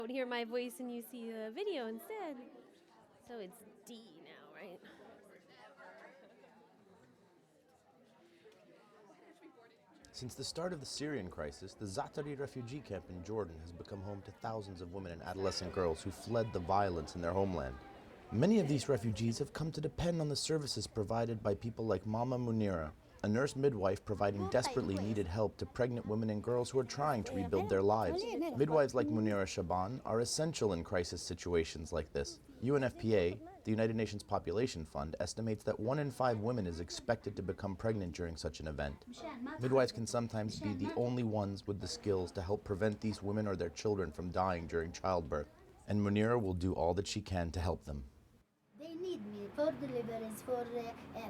Don't hear my voice and you see the video instead. So it's D now, right? Since the start of the Syrian crisis, the Zaatari refugee camp in Jordan has become home to thousands of women and adolescent girls who fled the violence in their homeland. Many of these refugees have come to depend on the services provided by people like Mama Munira, a nurse midwife providing desperately needed help to pregnant women and girls who are trying to rebuild their lives. Midwives like Munira Shaban are essential in crisis situations like this. UNFPA, the United Nations Population Fund, estimates that 1 in 5 women is expected to become pregnant during such an event. Midwives can sometimes be the only ones with the skills to help prevent these women or their children from dying during childbirth, and Munira will do all that she can to help them. They need me for deliveries, for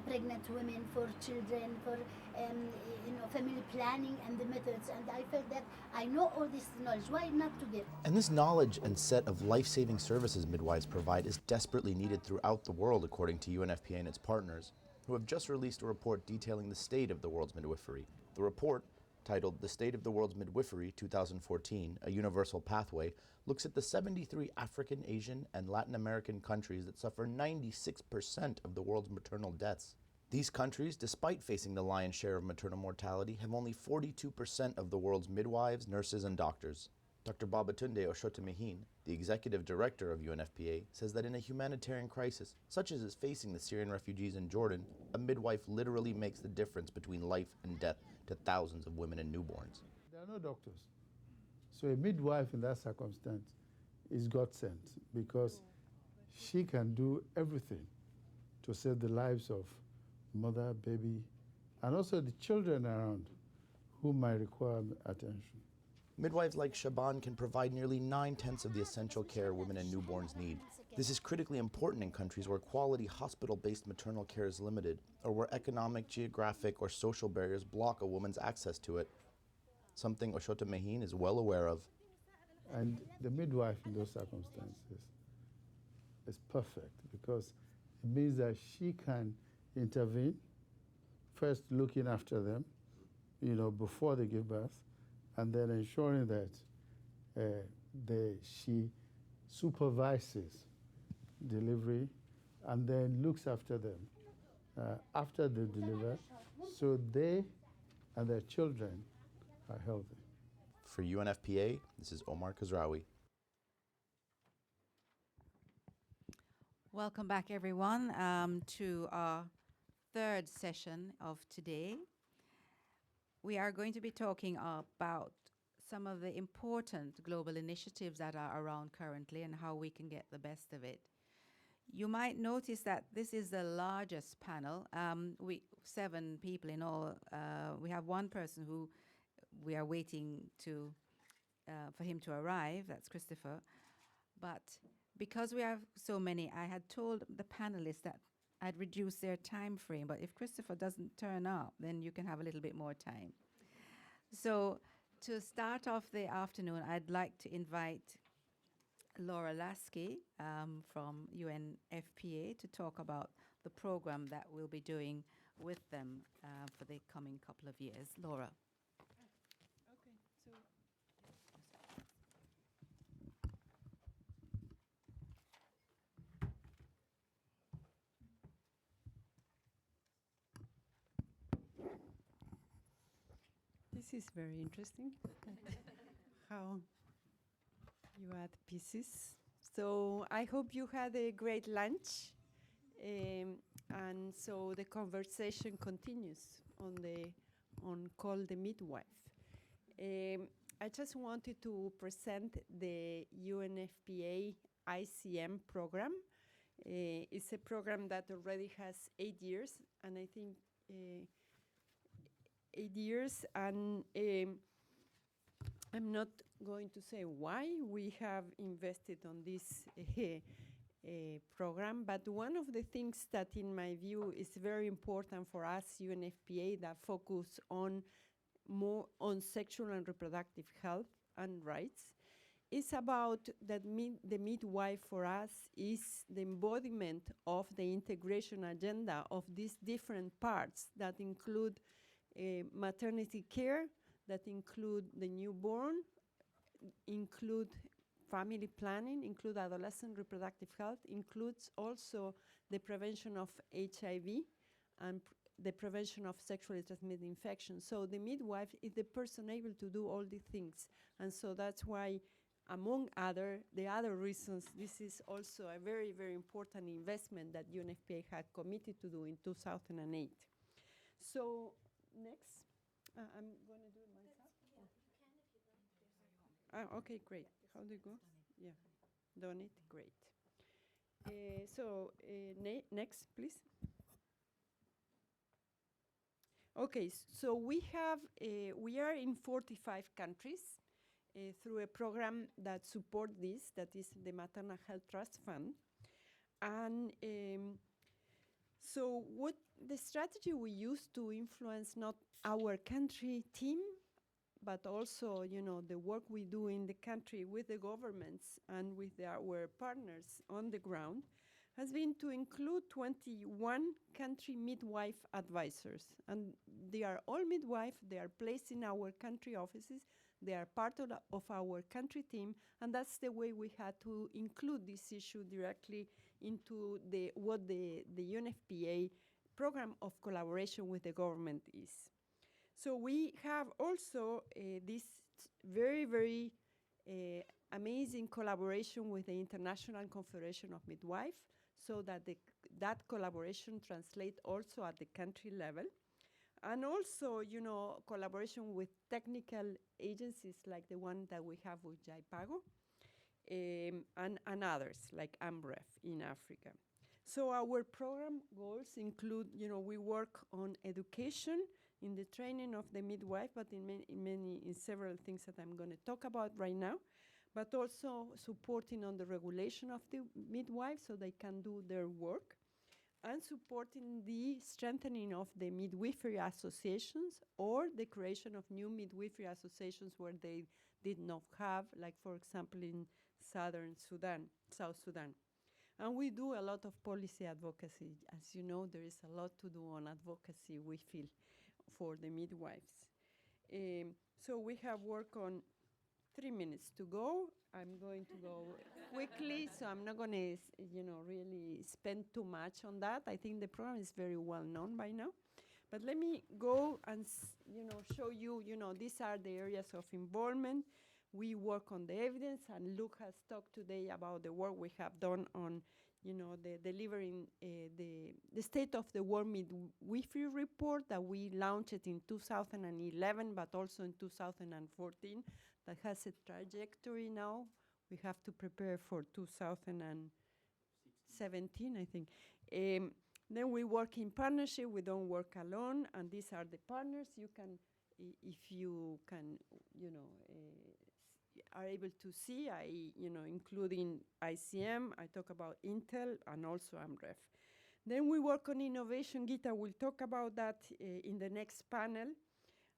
pregnant women, for children, for family planning and the methods. And I felt that I know all this knowledge. Why not to give? And this knowledge and set of life-saving services midwives provide is desperately needed throughout the world, according to UNFPA and its partners, who have just released a report detailing the state of the world's midwifery. The report, titled The State of the World's Midwifery 2014, A Universal Pathway, looks at the 73 African, Asian, and Latin American countries that suffer 96% of the world's maternal deaths. These countries, despite facing the lion's share of maternal mortality, have only 42% of the world's midwives, nurses, and doctors. Dr. Babatunde Oshotemehin, the executive director of UNFPA, says that in a humanitarian crisis, such as is facing the Syrian refugees in Jordan, a midwife literally makes the difference between life and death to thousands of women and newborns. There are no doctors. So a midwife in that circumstance is God sent because she can do everything to save the lives of mother, baby, and also the children around who might require attention. Midwives like Shaban can provide nearly 9/10 of the essential care women and newborns need. This is critically important in countries where quality hospital-based maternal care is limited, or where economic, geographic, or social barriers block a woman's access to it, something Oshotemehin is well aware of. And the midwife in those circumstances is perfect because it means that she can intervene, first looking after them, before they give birth, and then ensuring that she supervises delivery and then looks after them after they deliver, so they and their children are healthy. For UNFPA, this is Omar Khazraoui. Welcome back, everyone, to our third session of today. We are going to be talking about some of the important global initiatives that are around currently and how we can get the best of it. You might notice that this is the largest panel. 7 people in all. We have one person who we are waiting for him to arrive. That's Christopher. But because we have so many, I had told the panelists that I'd reduce their time frame. But if Christopher doesn't turn up, then you can have a little bit more time. So to start off the afternoon, I'd like to invite Laura Lasky from UNFPA to talk about the program that we'll be doing with them for the coming couple of years. Laura. Okay, so this is very interesting. How you add pieces. So I hope you had a great lunch, and so the conversation continues on Call the Midwife. I just wanted to present the UNFPA ICM program. It's a program that already has 8 years, and I think 8 years, and I'm not going to say why we have invested on this program, but one of the things that, in my view, is very important for us, UNFPA, that focus more on sexual and reproductive health and rights, is about that the midwife for us is the embodiment of the integration agenda of these different parts that include maternity care, that include the newborn, include family planning, include adolescent reproductive health, includes also the prevention of HIV and the prevention of sexually transmitted infections. So the midwife is the person able to do all these things. And so that's why, among the other reasons, this is also a very, very important investment that UNFPA had committed to do in 2008. So next, I'm going to do it myself. Okay, great. How do you go? Yeah, done it. Great. Next, please. Okay, so we are in 45 countries through a program that supports this, that is the Maternal Health Trust Fund. And so what the strategy we use to influence not our country team, but also, the work we do in the country with the governments and with our partners on the ground, has been to include 21 country midwife advisors. And they are all midwife, they are placed in our country offices, they are part of our country team, and that's the way we had to include this issue directly into what the UNFPA program of collaboration with the government is. So we have also this very, very amazing collaboration with the International Confederation of Midwives, so that that collaboration translates also at the country level. And also, collaboration with technical agencies like the one that we have with JIPAGO, and others like AMREF in Africa. So our program goals include, we work on education, in the training of the midwife, but in several things that I'm going to talk about right now, but also supporting on the regulation of the midwives so they can do their work, and supporting the strengthening of the midwifery associations or the creation of new midwifery associations where they did not have, like for example in South Sudan. And we do a lot of policy advocacy. As you know, there is a lot to do on advocacy, we feel, for the midwives. So we have work on 3 minutes to go. I'm going to go quickly, so I'm not going to, really spend too much on that. I think the program is very well known by now. But let me go and, show you, these are the areas of involvement. We work on the evidence, and Luke has talked today about the work we have done on, the delivering the State of the World Midwifery report that we launched in 2011, but also in 2014. That has a trajectory now. We have to prepare for 2017, I think. Then we work in partnership. We don't work alone, and these are the partners. You can, if you can, are able to see, including ICM, I talk about Intel, and also AMREF. Then we work on innovation. Gita will talk about that in the next panel.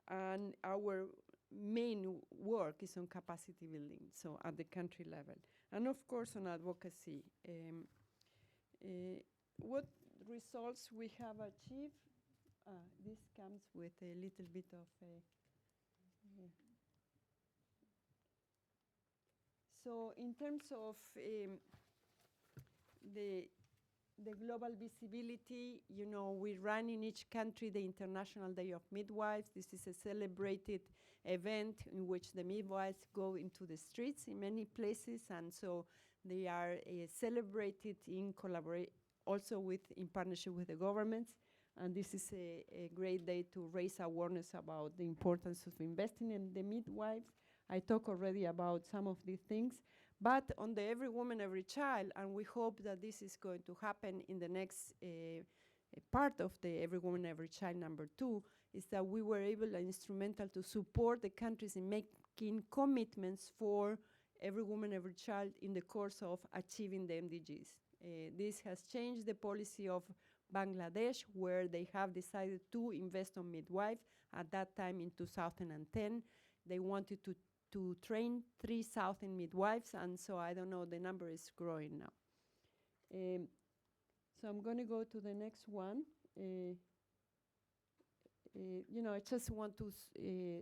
And our main work is on capacity building, so at the country level. And of course on advocacy. What results we have achieved? This comes with a little bit of so in terms of the global visibility, we run in each country the International Day of Midwives. This is a celebrated event in which the midwives go into the streets in many places, and so they are celebrated in also in partnership with the governments. And this is a great day to raise awareness about the importance of investing in the midwives. I talked already about some of these things. But on the Every Woman, Every Child, and we hope that this is going to happen in the next part of the Every Woman, Every Child #2, is that we were able and instrumental to support the countries in making commitments for every woman, every child in the course of achieving the MDGs. This has changed the policy of Bangladesh, where they have decided to invest on midwife. At that time in 2010, they wanted to train 3,000 midwives, and so I don't know, the number is growing now. So I'm going to go to the next one. I just want to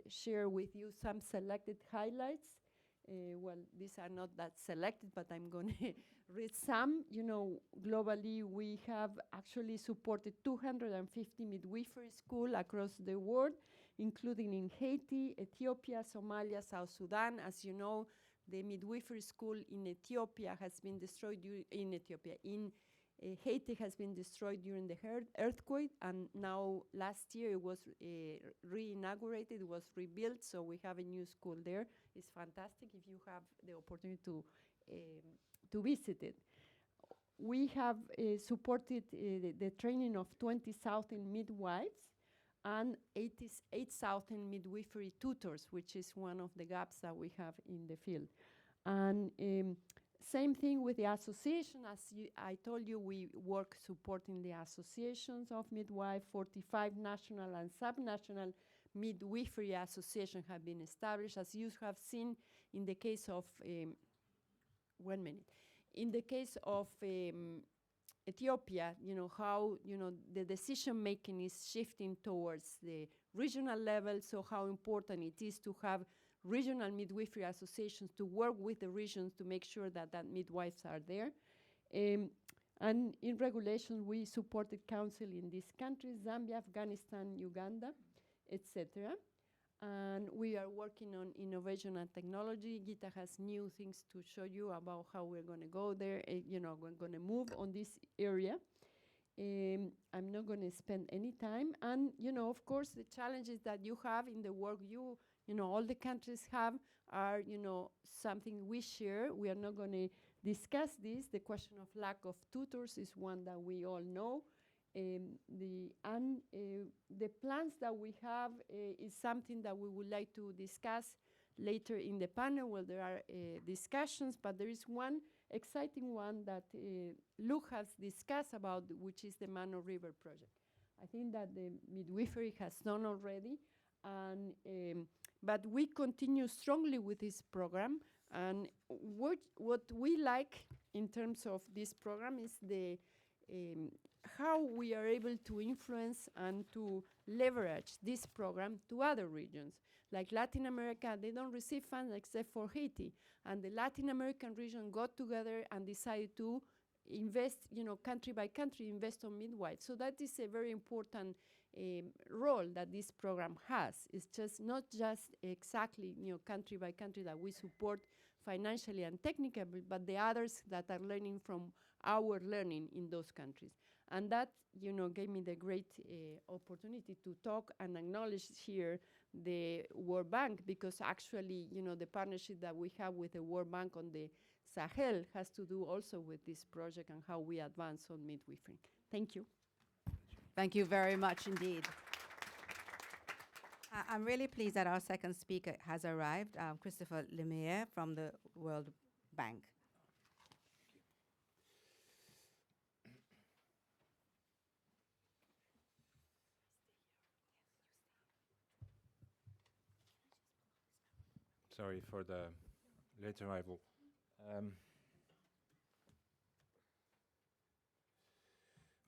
share with you some selected highlights. well, these are not that selected, but I'm going to read some. You know, globally, we have actually supported 250 midwifery schools across the world, including in Haiti, Ethiopia, Somalia, South Sudan. As you know, the midwifery school in Ethiopia has been destroyed in Haiti has been destroyed during the earthquake, and now last year it was re-inaugurated, it was rebuilt, so we have a new school there. It's fantastic if you have the opportunity to visit it. We have supported the training of 20,000 midwives and 8,000 midwifery tutors, which is one of the gaps that we have in the field. And same thing with the association. As I told you, we work supporting the associations of midwife. 45 national and subnational midwifery associations have been established. As you have seen in the case of, in the case of Ethiopia, you know, how, you know, the decision making is shifting towards the regional level, so how important it is to have regional midwifery associations to work with the regions to make sure that midwives are there. And in regulation, we supported council in these countries, Zambia, Afghanistan, Uganda, etc. And we are working on innovation and technology. Gita has new things to show you about how we're going to go there. You know, we're going to move on this area. I'm not going to spend any time. And, you know, of course, the challenges that you have in the work you know, all the countries have are, you know, something we share. We are not going to discuss this. The question of lack of tutors is one that we all know. The plans that we have is something that we would like to discuss later in the panel where there are discussions, but there is one exciting one that Luke has discussed about, which is the Mano River project. I think that the midwifery has done already, and but we continue strongly with this program. And what we like in terms of this program is the how we are able to influence and to leverage this program to other regions. Like Latin America, they don't receive funds except for Haiti. And the Latin American region got together and decided to invest, you know, country by country, invest on midwives. So that is a very important role that this program has. It's just not just exactly, you know, country by country that we support financially and technically, but the others that are learning from our learning in those countries. And that, you know, gave me the great opportunity to talk and acknowledge here the World Bank, because actually, you know, the partnership that we have with the World Bank on the Sahel has to do also with this project and how we advance on midwifery. Thank you. Thank you very much indeed. I'm really pleased that our second speaker has arrived, Christopher Lemire from the World Bank. Sorry for the late arrival.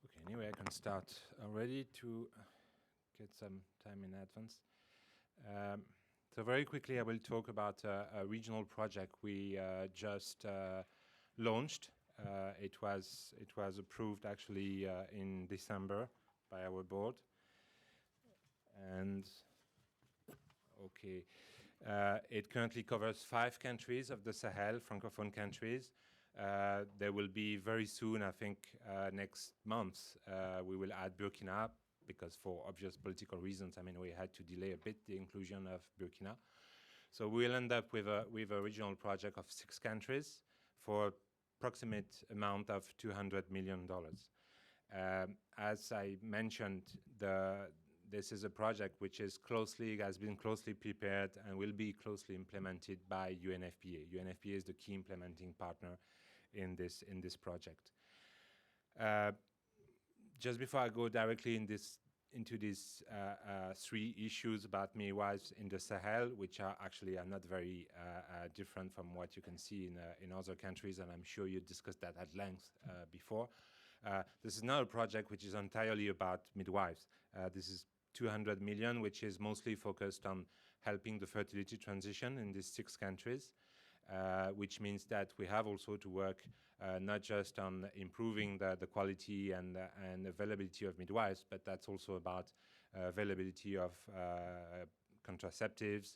Okay, anyway, I can start already to get some time in advance. So very quickly, I will talk about a regional project we just launched. It was approved actually in December by our board. And okay. It currently covers 5 countries of the Sahel, Francophone countries. There will be very soon, I think next month, we will add Burkina, because for obvious political reasons, I mean, we had to delay a bit the inclusion of Burkina. So we'll end up with a regional project of 6 countries for approximate amount of $200 million. As I mentioned, this is a project which has been closely prepared and will be closely implemented by UNFPA. UNFPA is the key implementing partner in this project. Just before I go directly into these 3 issues about midwives in the Sahel, which are not very different from what you can see in other countries, and I'm sure you discussed that at length before. This is not a project which is entirely about midwives. This is 200 million, which is mostly focused on helping the fertility transition in these 6 countries. which means that we have also to work not just on improving the quality and availability of midwives, but that's also about availability of contraceptives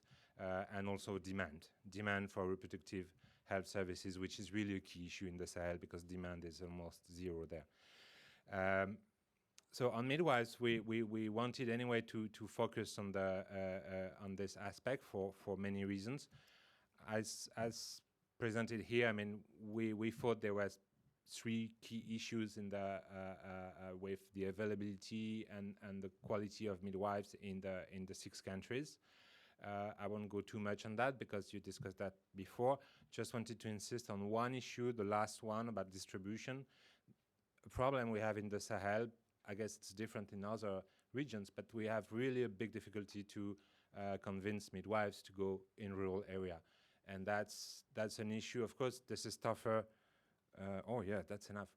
and also demand for reproductive health services, which is really a key issue in the Sahel because demand is almost zero there. So on midwives, we wanted anyway to focus on this aspect for many reasons. As presented here, I mean, we thought there was three key issues in the with the availability and the quality of midwives in the 6 countries. I won't go too much on that because you discussed that before. Just wanted to insist on one issue, the last one about distribution. A problem we have in the Sahel, I guess it's different in other regions, but we have really a big difficulty to convince midwives to go in rural area. And that's an issue. Of course, this is tougher. Oh yeah, that's enough.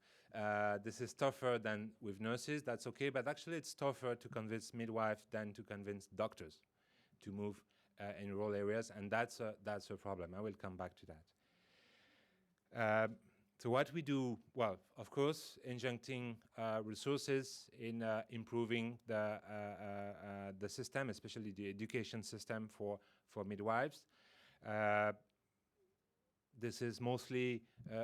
This is tougher than with nurses, that's okay, but actually it's tougher to convince midwives than to convince doctors to move in rural areas, and that's a problem. I will come back to that. So what we do, well, of course, injecting resources in improving the system, especially the education system for midwives. This is mostly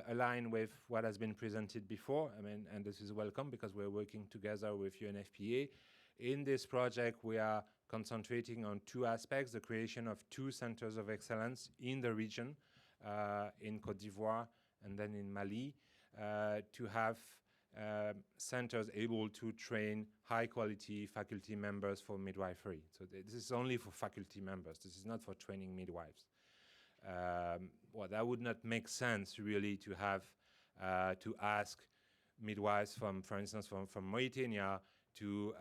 aligned with what has been presented before. I mean, and this is welcome because we're working together with UNFPA. In this project, we are concentrating on 2 aspects: the creation of 2 centers of excellence in the region, in Côte d'Ivoire and then in Mali, to have centers able to train high-quality faculty members for midwifery. So this is only for faculty members. This is not for training midwives. Well, that would not make sense really to have to ask midwives from, for instance, from Mauritania to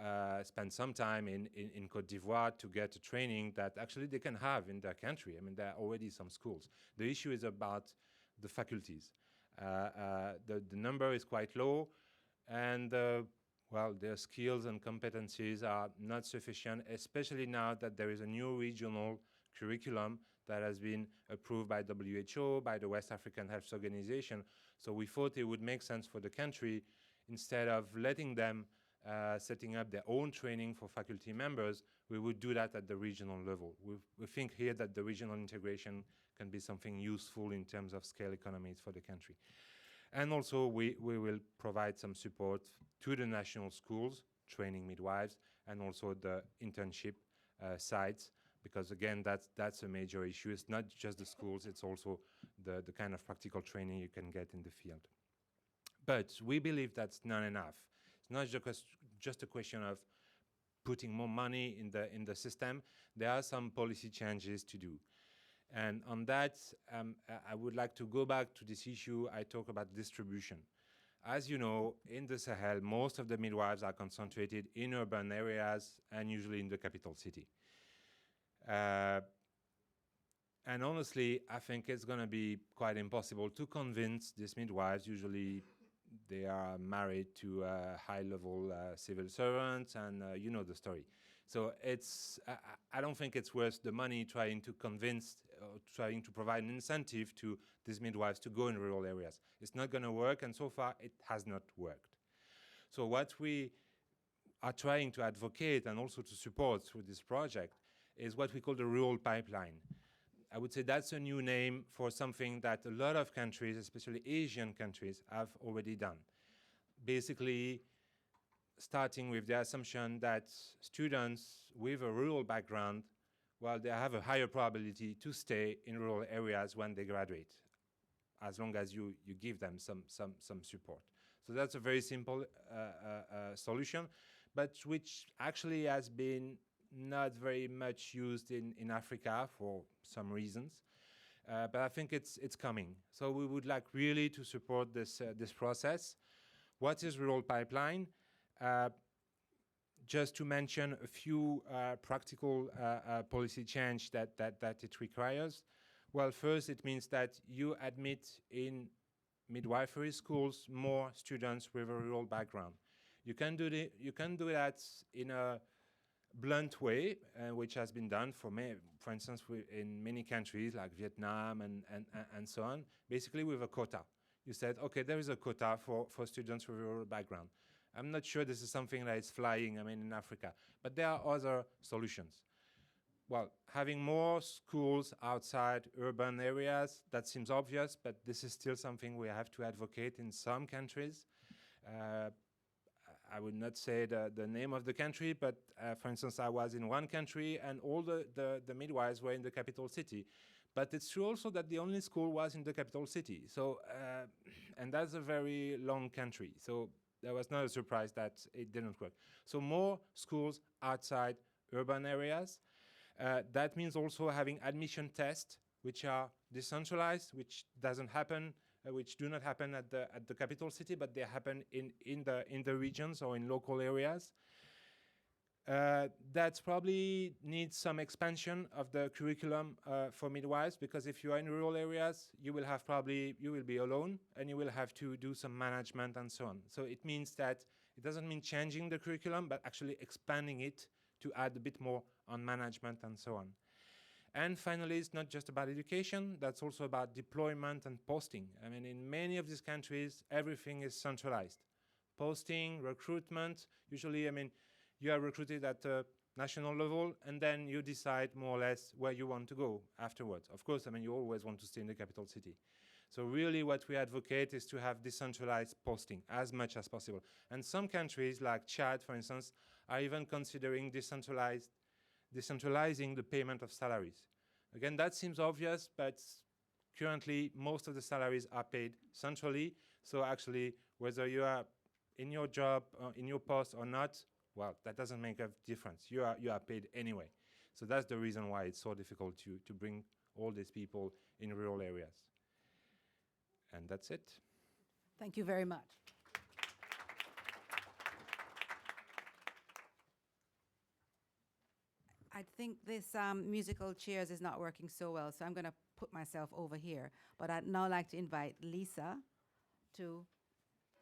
spend some time in Côte d'Ivoire to get a training that actually they can have in their country. I mean, there are already some schools. The issue is about the faculties. The number is quite low, and well, their skills and competencies are not sufficient, especially now that there is a new regional curriculum that has been approved by WHO, by the West African Health Organization. So we thought it would make sense for the country, instead of letting them setting up their own training for faculty members, we would do that at the regional level. We think here that the regional integration can be something useful in terms of scale economies for the country. And also we will provide some support to the national schools, training midwives, and also the internship sites, because again, that's a major issue. It's not just the schools, it's also the kind of practical training you can get in the field. But we believe that's not enough. It's not just a question of putting more money in the system. There are some policy changes to do. And on that, I would like to go back to this issue. I talk about distribution. As you know, in the Sahel, most of the midwives are concentrated in urban areas and usually in the capital city. And honestly, I think it's going to be quite impossible to convince these midwives. Usually they are married to high-level civil servants, and you know the story. So I don't think it's worth the money trying to convince, trying to provide an incentive to these midwives to go in rural areas. It's not going to work, and so far it has not worked. So what we are trying to advocate and also to support through this project is what we call the rural pipeline. I would say that's a new name for something that a lot of countries, especially Asian countries, have already done. Basically, starting with the assumption that students with a rural background, well, they have a higher probability to stay in rural areas when they graduate, as long as you give them some support. So that's a very simple solution, but which actually has been not very much used in Africa for some reasons, but I think it's coming. So we would like really to support this process. What is rural pipeline? Just to mention a few practical policy change that it requires. Well, first, it means that you admit in midwifery schools more students with a rural background. You can do that in a blunt way, which has been done for instance, in many countries like Vietnam and so on, basically with a quota. You said, okay, there is a quota for students with rural background. I'm not sure this is something that is flying, in Africa, but there are other solutions. Well, having more schools outside urban areas, that seems obvious, but this is still something we have to advocate in some countries. I would not say the name of the country, but for instance, I was in one country and all the midwives were in the capital city. But it's true also that the only school was in the capital city. So, and that's a very long country. So there was not a surprise that it didn't work. So more schools outside urban areas. That means also having admission tests, which are decentralized, which doesn't happen, which do not happen at the capital city, but they happen in the regions or in local areas. That probably needs some expansion of the curriculum for midwives, because if you are in rural areas, you will be alone and you will have to do some management and so on. So it means that it doesn't mean changing the curriculum, but actually expanding it to add a bit more on management and so on. And finally, it's not just about education, that's also about deployment and posting. In many of these countries, everything is centralized. Posting, recruitment, usually, you are recruited at a national level, and then you decide more or less where you want to go afterwards. Of course, you always want to stay in the capital city. So really what we advocate is to have decentralized posting as much as possible. And some countries, like Chad, for instance, are even considering decentralizing the payment of salaries. Again, that seems obvious, but currently most of the salaries are paid centrally. So actually, whether you are in your job, in your post or not, well, that doesn't make a difference. You are paid anyway. So that's the reason why it's so difficult to bring all these people in rural areas. And that's it. Thank you very much. I think this musical chairs is not working so well, so I'm going to put myself over here. But I'd now like to invite Lisa to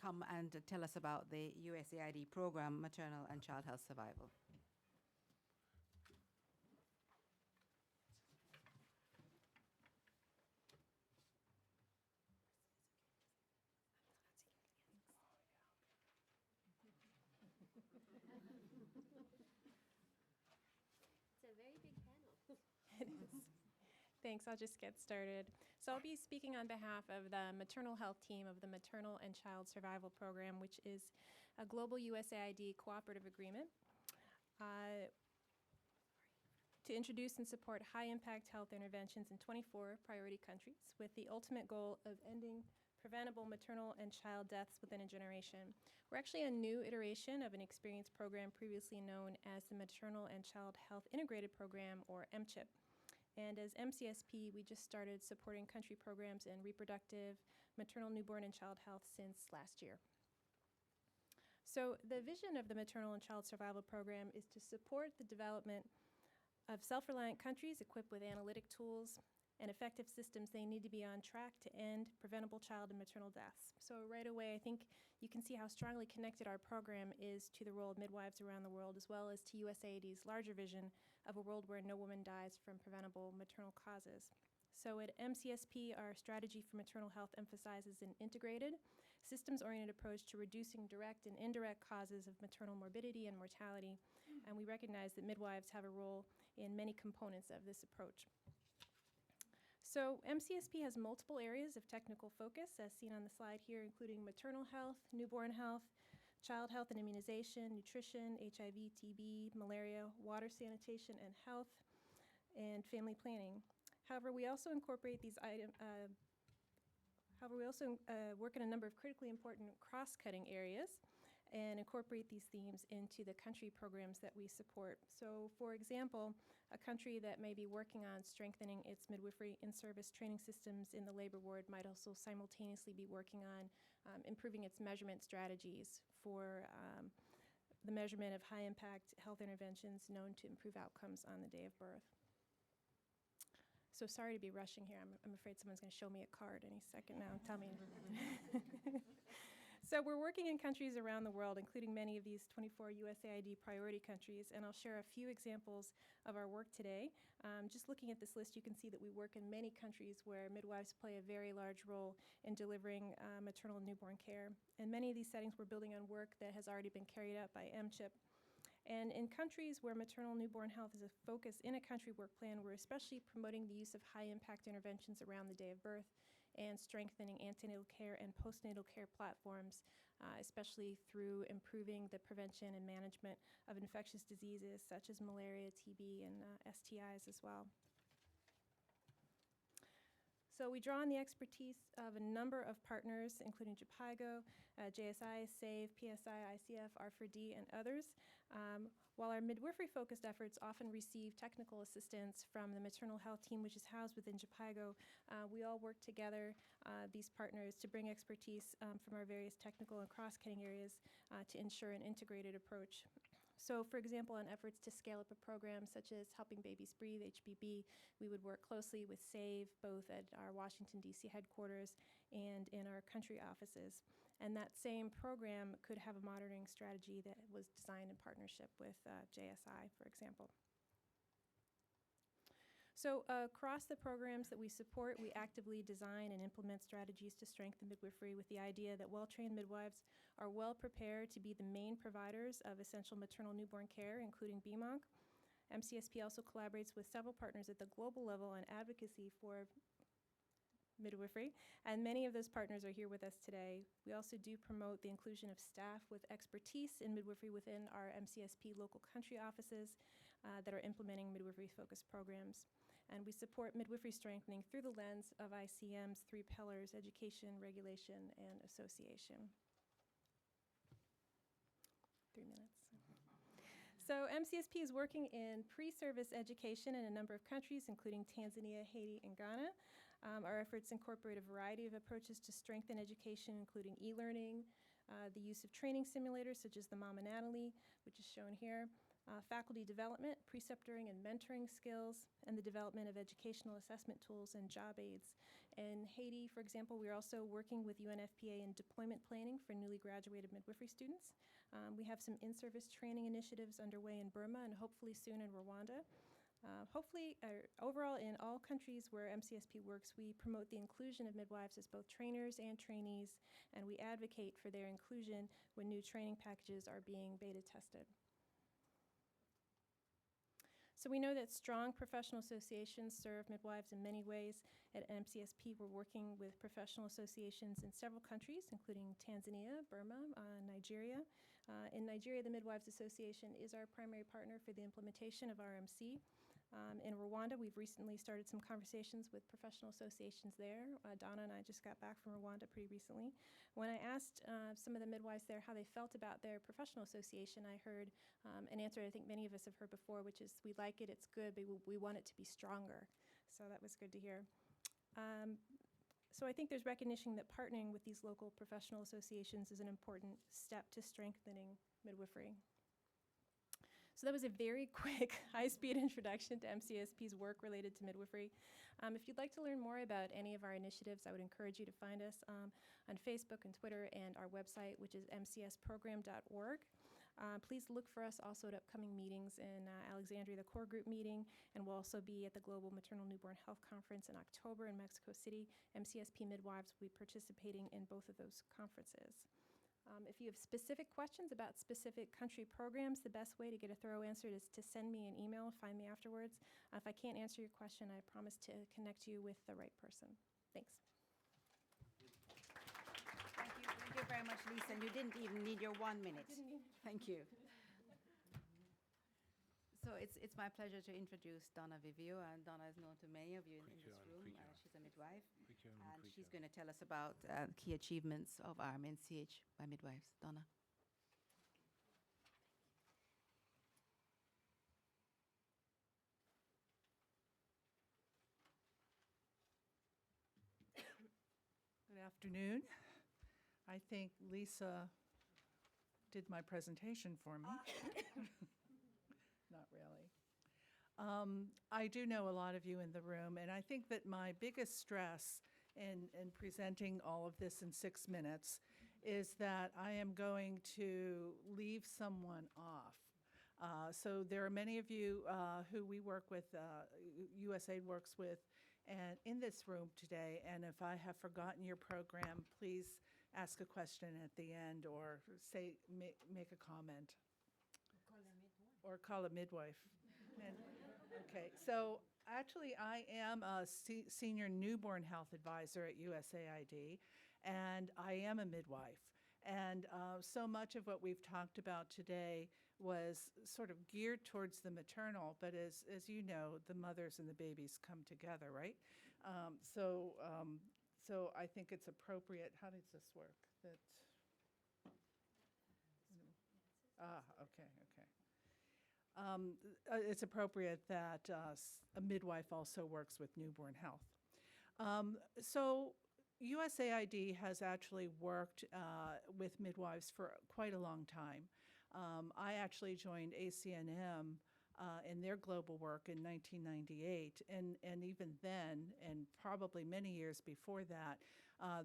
come and tell us about the USAID program, Maternal and Child Health Survival. It's a very big panel. It is. Thanks, I'll just get started. So I'll be speaking on behalf of the maternal health team of the Maternal and Child Survival Program, which is a global USAID cooperative agreement to introduce and support high-impact health interventions in 24 priority countries with the ultimate goal of ending preventable maternal and child deaths within a generation. We're actually a new iteration of an experience program previously known as the Maternal and Child Health Integrated Program, or MCHIP. And as MCSP, we just started supporting country programs in reproductive, maternal, newborn, and child health since last year. So the vision of the Maternal and Child Survival Program is to support the development of self-reliant countries equipped with analytic tools and effective systems. They need to be on track to end preventable child and maternal deaths. So right away, I think you can see how strongly connected our program is to the role of midwives around the world, as well as to USAID's larger vision of a world where no woman dies from preventable maternal causes. So at MCSP, our strategy for maternal health emphasizes an integrated, systems-oriented approach to reducing direct and indirect causes of maternal morbidity and mortality. And we recognize that midwives have a role in many components of this approach. So MCSP has multiple areas of technical focus, as seen on the slide here, including maternal health, newborn health, child health and immunization, nutrition, HIV, TB, malaria, water sanitation and health, and family planning. However, we also incorporate these items. Work in a number of critically important cross-cutting areas and incorporate these themes into the country programs that we support. So, for example, a country that may be working on strengthening its midwifery in-service training systems in the labor ward might also simultaneously be working on improving its measurement strategies for the measurement of high-impact health interventions known to improve outcomes on the day of birth. So sorry to be rushing here. I'm afraid someone's going to show me a card any second now and tell me. So we're working in countries around the world, including many of these 24 USAID priority countries, and I'll share a few examples of our work today. Just looking at this list, you can see that we work in many countries where midwives play a very large role in delivering maternal and newborn care. In many of these settings, we're building on work that has already been carried out by MCHIP. And in countries where maternal newborn health is a focus in a country work plan, we're especially promoting the use of high-impact interventions around the day of birth and strengthening antenatal care and postnatal care platforms, especially through improving the prevention and management of infectious diseases such as malaria, TB, and STIs as well. So we draw on the expertise of a number of partners, including JPIGO, JSI, SAVE, PSI, ICF, R4D, and others. While our midwifery-focused efforts often receive technical assistance from the maternal health team, which is housed within JPIGO, we all work together, these partners, to bring expertise from our various technical and cross-cutting areas to ensure an integrated approach. So, for example, in efforts to scale up a program such as Helping Babies Breathe, HBB, we would work closely with SAVE, both at our Washington, D.C. headquarters and in our country offices. And that same program could have a monitoring strategy that was designed in partnership with JSI, for example. So across the programs that we support, we actively design and implement strategies to strengthen midwifery with the idea that well-trained midwives are well prepared to be the main providers of essential maternal newborn care, including BMONC. MCSP also collaborates with several partners at the global level on advocacy for midwifery, and many of those partners are here with us today. We also do promote the inclusion of staff with expertise in midwifery within our MCSP local country offices that are implementing midwifery-focused programs. And we support midwifery strengthening through the lens of ICM's 3 pillars: education, regulation, and association. 3 minutes. So MCSP is working in pre-service education in a number of countries, including Tanzania, Haiti, and Ghana. Our efforts incorporate a variety of approaches to strengthen education, including e-learning, the use of training simulators such as the Mama Natalie, which is shown here, faculty development, preceptoring and mentoring skills, and the development of educational assessment tools and job aids. In Haiti, for example, we're also working with UNFPA in deployment planning for newly graduated midwifery students. We have some in-service training initiatives underway in Burma and hopefully soon in Rwanda. Overall, in all countries where MCSP works, we promote the inclusion of midwives as both trainers and trainees, and we advocate for their inclusion when new training packages are being beta tested. So we know that strong professional associations serve midwives in many ways. At MCSP, we're working with professional associations in several countries, including Tanzania, Burma, Nigeria. In Nigeria, the Midwives Association is our primary partner for the implementation of RMC. In Rwanda, we've recently started some conversations with professional associations there. Donna and I just got back from Rwanda pretty recently. When I asked some of the midwives there how they felt about their professional association, I heard an answer I think many of us have heard before, which is, we like it, it's good, but we want it to be stronger. So that was good to hear. So I think there's recognition that partnering with these local professional associations is an important step to strengthening midwifery. So that was a very quick, high-speed introduction to MCSP's work related to midwifery. If you'd like to learn more about any of our initiatives, I would encourage you to find us on Facebook and Twitter and our website, which is mcsprogram.org. Please look for us also at upcoming meetings in Alexandria, the core group meeting, and we'll also be at the Global Maternal Newborn Health Conference in October in Mexico City. MCSP midwives will be participating in both of those conferences. If you have specific questions about specific country programs, the best way to get a thorough answer is to send me an email, find me afterwards. If I can't answer your question, I promise to connect you with the right person. Thanks. Thank you very much, Lisa. You didn't even need your 1 minute. Thank you. So it's my pleasure to introduce Donna Vivio, and Donna is known to many of you in this room. She's a midwife, and she's going to tell us about key achievements of RMNCH by midwives. Donna. Good afternoon. I think Lisa did my presentation for me. Not really. I do know a lot of you in the room, and I think that my biggest stress in presenting all of this in 6 minutes is that I am going to leave someone off. So there are many of you who we work with, USAID works with, and in this room today. And if I have forgotten your program, please ask a question at the end or make a comment. Or call a midwife. And, okay, so actually I am a senior newborn health advisor at USAID, and I am a midwife. And so much of what we've talked about today was sort of geared towards the maternal, but as you know, the mothers and the babies come together, right? So I think it's appropriate. How does this work? Okay. It's appropriate that a midwife also works with newborn health. So USAID has actually worked with midwives for quite a long time. I actually joined ACNM in their global work in 1998, and even then, and probably many years before that,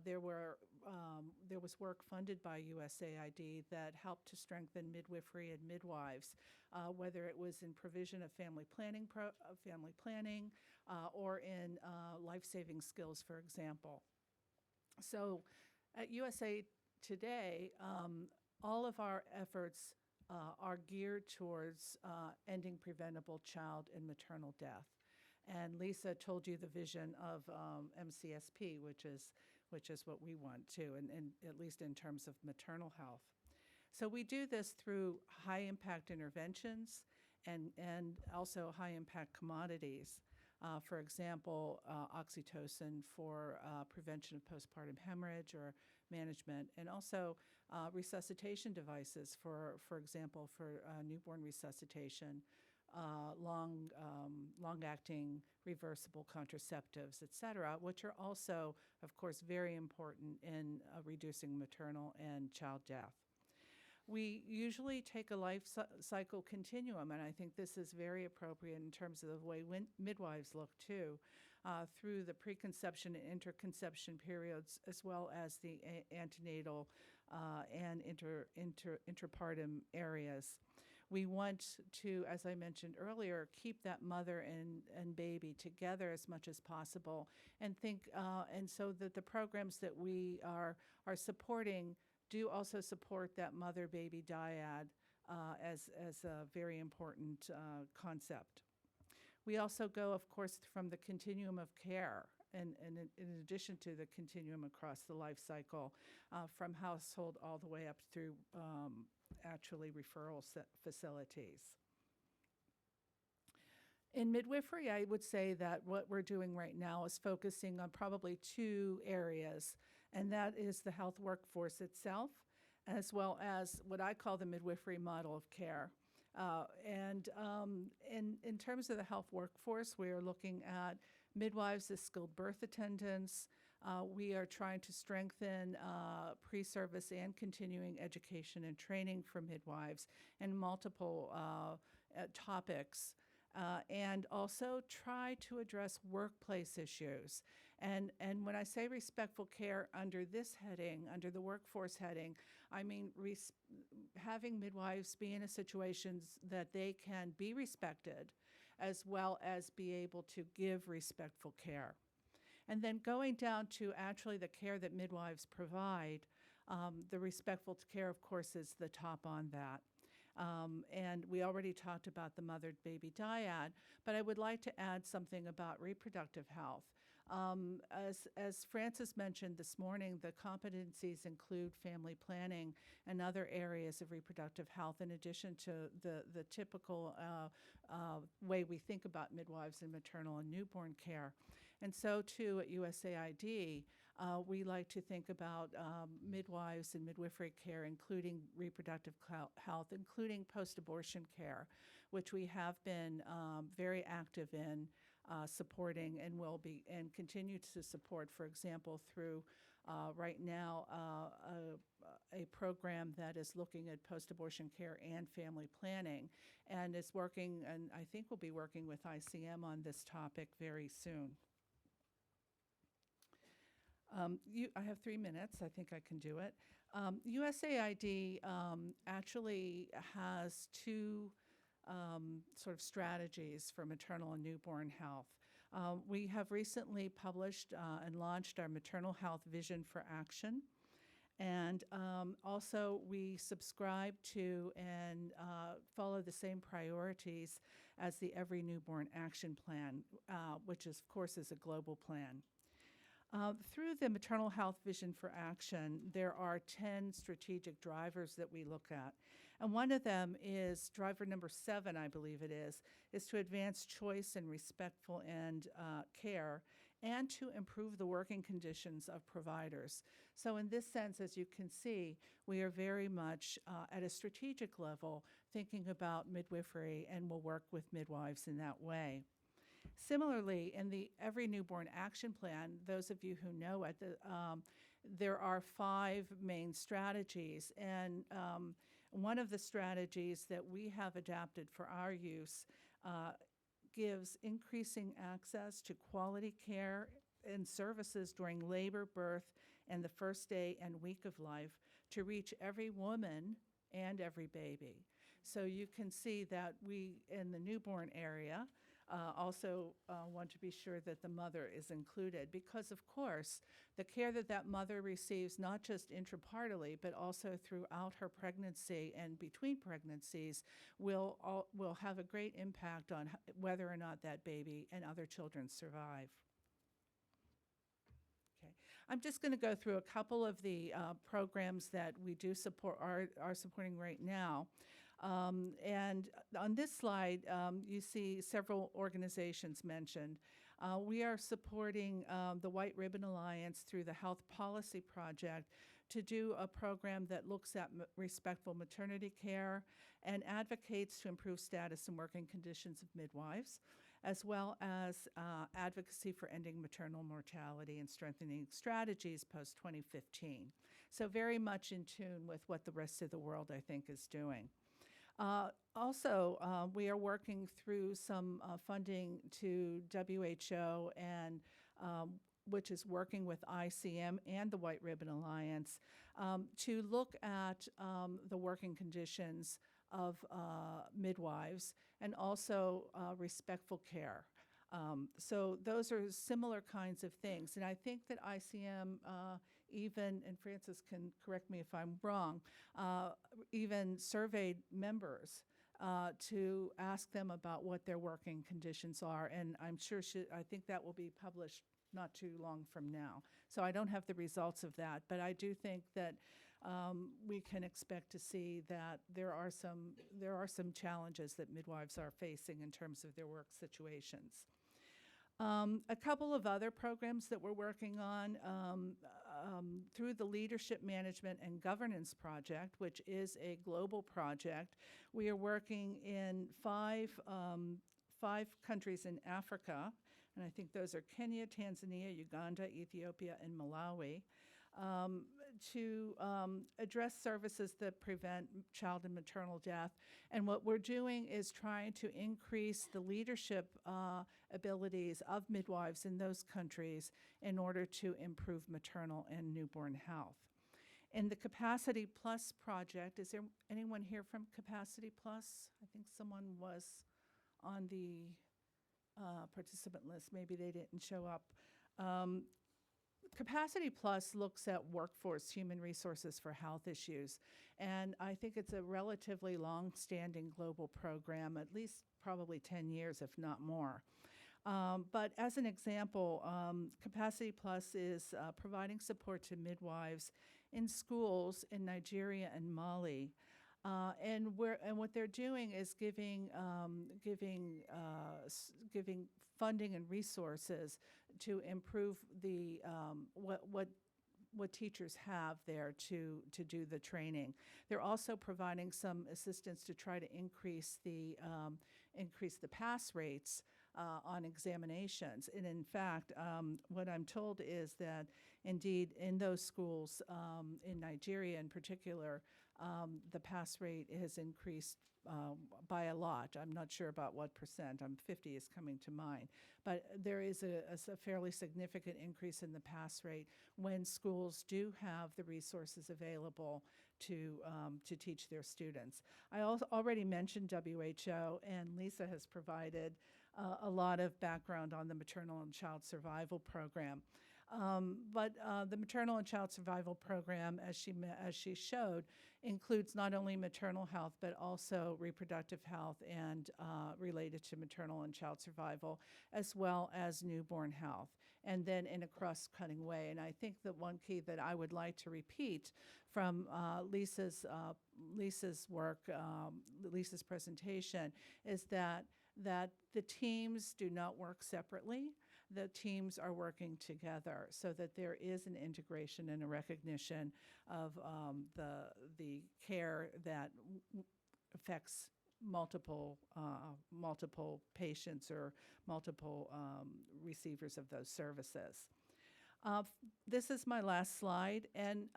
there was work funded by USAID that helped to strengthen midwifery and midwives, whether it was in provision of family planning or in life-saving skills, for example. So at USA Today, all of our efforts are geared towards ending preventable child and maternal death. And Lisa told you the vision of MCSP, which is what we want to, and at least in terms of maternal health. So we do this through high-impact interventions and also high-impact commodities. For example, oxytocin for prevention of postpartum hemorrhage or management, and also resuscitation devices, for example, for newborn resuscitation, long-acting reversible contraceptives, et cetera, which are also, of course, very important in reducing maternal and child death. We usually take a life cycle continuum, and I think this is very appropriate in terms of the way midwives look too, through the preconception and interconception periods, as well as the antenatal and interpartum areas. We want to, as I mentioned earlier, keep that mother and baby together as much as possible, and so that the programs that we are supporting do also support that mother-baby dyad as a very important concept. We also go, of course, from the continuum of care, and in addition to the continuum across the life cycle, from household all the way up through actually referral facilities. In midwifery, I would say that what we're doing right now is focusing on probably two areas, and that is the health workforce itself, as well as what I call the midwifery model of care. And in terms of the health workforce, we are looking at midwives as skilled birth attendants. We are trying to strengthen pre-service and continuing education and training for midwives in multiple topics. And also try to address workplace issues. And when I say respectful care under this heading, under the workforce heading, I mean having midwives be in a situation that they can be respected, as well as be able to give respectful care. And then going down to actually the care that midwives provide, the respectful care, of course, is the top on that. And we already talked about the mother-baby dyad, but I would like to add something about reproductive health. As Frances mentioned this morning, the competencies include family planning and other areas of reproductive health, in addition to the typical way we think about midwives in maternal and newborn care. And so, too, at USAID, we like to think about midwives and midwifery care, including reproductive health, including post-abortion care, which we have been very active in supporting and will be and continue to support, for example, through right now a program that is looking at post-abortion care and family planning, and is working, and I think we'll be working with ICM on this topic very soon. I have 3 minutes. I think I can do it. USAID actually has two sort of strategies for maternal and newborn health. We have recently published and launched our Maternal Health Vision for Action. And also, we subscribe to and follow the same priorities as the Every Newborn Action Plan, which, of course, is a global plan. Through the Maternal Health Vision for Action, there are 10 strategic drivers that we look at. And one of them is driver number 7, I believe it is to advance choice and respectful and care, and to improve the working conditions of providers. So in this sense, as you can see, we are very much at a strategic level thinking about midwifery and will work with midwives in that way. Similarly, in the Every Newborn Action Plan, those of you who know it, there are 5 main strategies, and one of the strategies that we have adapted for our use gives increasing access to quality care and services during labor, birth, and the first day and week of life to reach every woman and every baby. So you can see that we, in the newborn area, also want to be sure that the mother is included, because of course the care that that mother receives, not just intrapartally but also throughout her pregnancy and between pregnancies, will have a great impact on whether or not that baby and other children survive. Okay, I'm just going to go through a couple of the programs that we do support, are supporting right now. And on this slide, you see several organizations mentioned. We are supporting the White Ribbon Alliance through the Health Policy Project to do a program that looks at respectful maternity care and advocates to improve status and working conditions of midwives, as well as advocacy for ending maternal mortality and strengthening strategies post-2015. So very much in tune with what the rest of the world, I think, is doing. Also, we are working through some funding to WHO, and which is working with ICM and the White Ribbon Alliance to look at the working conditions of midwives and also respectful care. So those are similar kinds of things. And I think that ICM even, and Francis can correct me if I'm wrong, even surveyed members to ask them about what their working conditions are. And I'm sure, I think that will be published not too long from now. So I don't have the results of that, but I do think that we can expect to see that there are some challenges that midwives are facing in terms of their work situations. A couple of other programs that we're working on through the Leadership Management and Governance Project, which is a global project. We are working in five countries in Africa, and I think those are Kenya, Tanzania, Uganda, Ethiopia, and Malawi, to address services that prevent child and maternal death. And what we're doing is trying to increase the leadership abilities of midwives in those countries in order to improve maternal and newborn health. In the Capacity Plus project, is there anyone here from Capacity Plus? I think someone was on the participant list. Maybe they didn't show up. Capacity Plus looks at workforce human resources for health issues, and I think it's a relatively long-standing global program, at least probably 10 years, if not more. But as an example, Capacity Plus is providing support to midwives in schools in Nigeria and Mali. And what they're doing is giving funding and resources to improve the what teachers have there to do the training. They're also providing some assistance to try to increase the pass rates on examinations. And in fact, what I'm told is that indeed in those schools, in Nigeria in particular, the pass rate has increased by a lot. I'm not sure about what percent. 50 is coming to mind. But there is a fairly significant increase in the pass rate when schools do have the resources available to teach their students. I also already mentioned WHO, and Lisa has provided a lot of background on the Maternal and Child Survival Program. But the Maternal and Child Survival Program, as she showed, includes not only maternal health, but also reproductive health and related to maternal and child survival, as well as newborn health, and then in a cross-cutting way. And I think that one key that I would like to repeat from Lisa's work, Lisa's presentation, is that the teams do not work separately. The teams are working together so that there is an integration and a recognition of the care that affects multiple patients or multiple receivers of those services. This is my last slide, and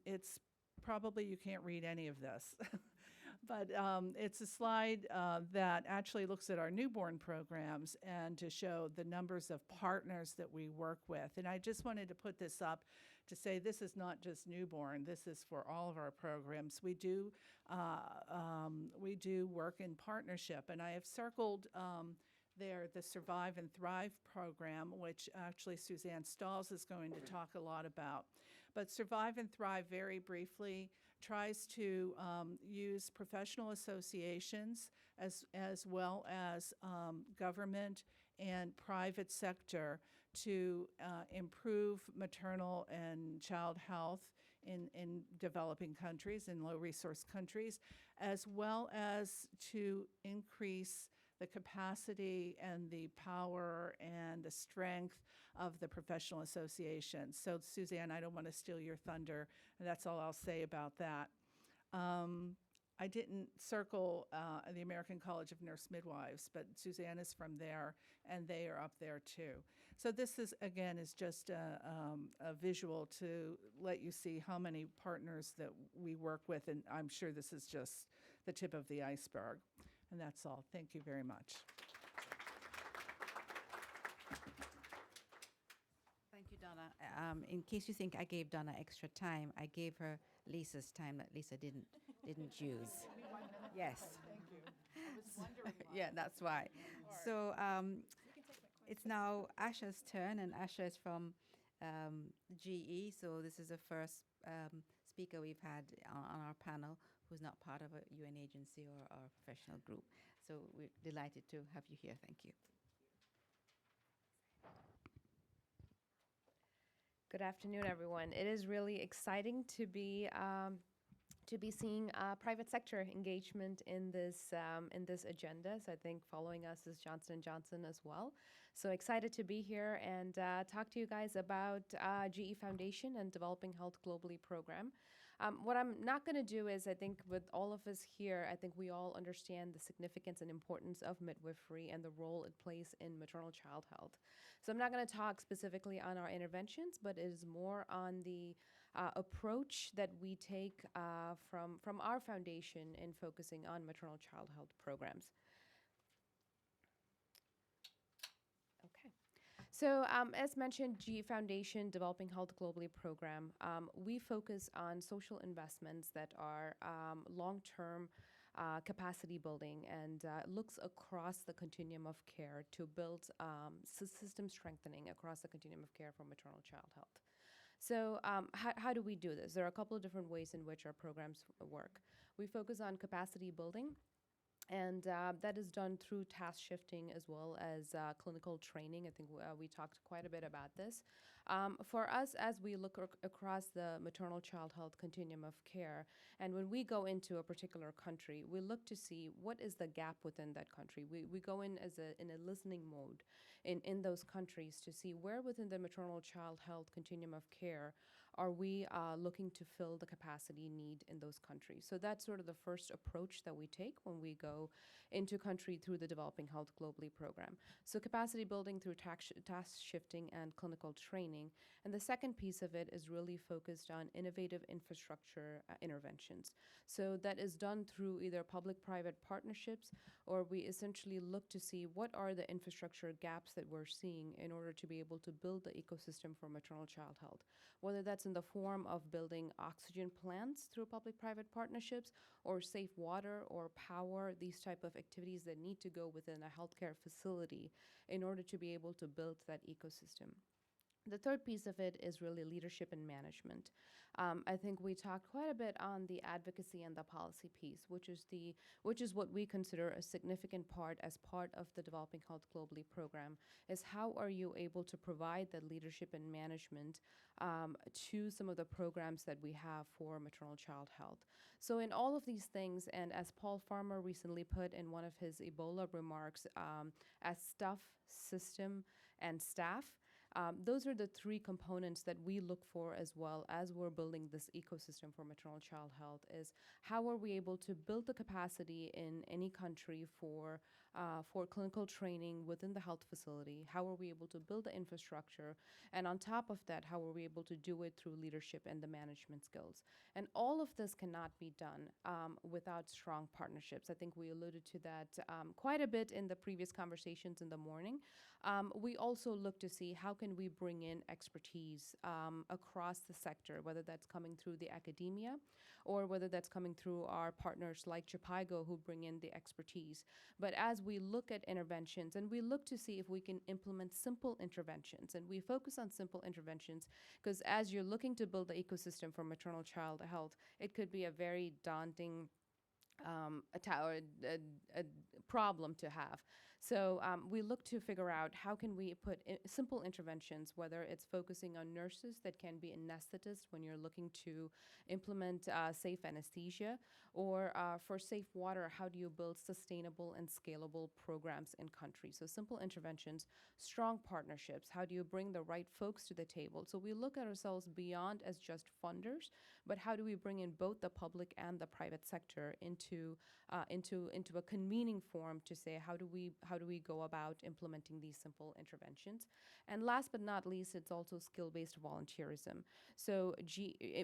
it's probably you can't read any of this. But it's a slide that actually looks at our newborn programs and to show the numbers of partners that we work with. And I just wanted to put this up to say this is not just newborn, this is for all of our programs. We do work in partnership, and I have circled there the Survive and Thrive program, which actually Suzanne Stalls is going to talk a lot about. But Survive and Thrive, very briefly, tries to use professional associations as well as government and private sector to improve maternal and child health in developing countries, in low-resource countries, as well as to increase the capacity and the power and the strength of the professional associations. So, Suzanne, I don't want to steal your thunder, and that's all I'll say about that. I didn't circle the American College of Nurse Midwives, but Suzanne is from there, and they are up there too. So this is, again, is just a visual to let you see how many partners that we work with, and I'm sure this is just the tip of the iceberg. And that's all. Thank you very much. Thank you, Donna. In case you think I gave Donna extra time, I gave her Lisa's time that Lisa didn't use. Yes. Thank you. I was wondering why. Yeah, that's why. So it's now Asha's turn, and Asha is from GE. So this is the first speaker we've had on our panel who's not part of a UN agency or our professional group. So we're delighted to have you here. Thank you. Good afternoon, everyone. It is really exciting to be seeing private sector engagement in this agenda. So I think following us is Johnson & Johnson as well. So excited to be here and talk to you guys about GE Foundation and Developing Health Globally program. What I'm not going to do is, I think with all of us here, I think we all understand the significance and importance of midwifery and the role it plays in maternal child health. So I'm not going to talk specifically on our interventions, but it is more on the approach that we take from our foundation in focusing on maternal child health programs. Okay. So as mentioned, GE Foundation Developing Health Globally program, we focus on social investments that are long-term capacity building and looks across the continuum of care to build system strengthening across the continuum of care for maternal child health. So how do we do this? There are a couple of different ways in which our programs work. We focus on capacity building, and that is done through task shifting as well as clinical training. I think we talked quite a bit about this. For us, as we look across the maternal child health continuum of care, and when we go into a particular country, we look to see what is the gap within that country. We go in in a listening mode in those countries to see where within the maternal child health continuum of care are we looking to fill the capacity need in those countries? So that's sort of the first approach that we take when we go into country through the Developing Health Globally program. So capacity building through task shifting and clinical training. And the second piece of it is really focused on innovative infrastructure interventions. So that is done through either public-private partnerships, or we essentially look to see what are the infrastructure gaps that we're seeing in order to be able to build the ecosystem for maternal child health, whether that's in the form of building oxygen plants through public-private partnerships, or safe water or power, these type of activities that need to go within a healthcare facility in order to be able to build that ecosystem. The third piece of it is really leadership and management. I think we talked quite a bit on the advocacy and the policy piece, which is what we consider a significant part as part of the Developing Health Globally program, is how are you able to provide that leadership and management to some of the programs that we have for maternal child health. So in all of these things, and as Paul Farmer recently put in one of his Ebola remarks, as stuff, system, and staff, those are the three components that we look for as well as we're building this ecosystem for maternal child health, is how are we able to build the capacity in any country for clinical training within the health facility? How are we able to build the infrastructure? And on top of that, how are we able to do it through leadership and the management skills? And all of this cannot be done without strong partnerships. I think we alluded to that quite a bit in the previous conversations in the morning. We also look to see how can we bring in expertise across the sector, whether that's coming through the academia or whether that's coming through our partners like JPIGO who bring in the expertise. But as we look at interventions and we look to see if we can implement simple interventions, and we focus on simple interventions because as you're looking to build the ecosystem for maternal child health, it could be a very daunting a problem to have. So we look to figure out how can we put simple interventions, whether it's focusing on nurses that can be anesthetists when you're looking to implement safe anesthesia, or for safe water, how do you build sustainable and scalable programs in countries? So simple interventions, strong partnerships, how do you bring the right folks to the table? So we look at ourselves beyond as just funders, but how do we bring in both the public and the private sector into a convening forum to say how do we go about implementing these simple interventions? And last but not least, it's also skill-based volunteerism. So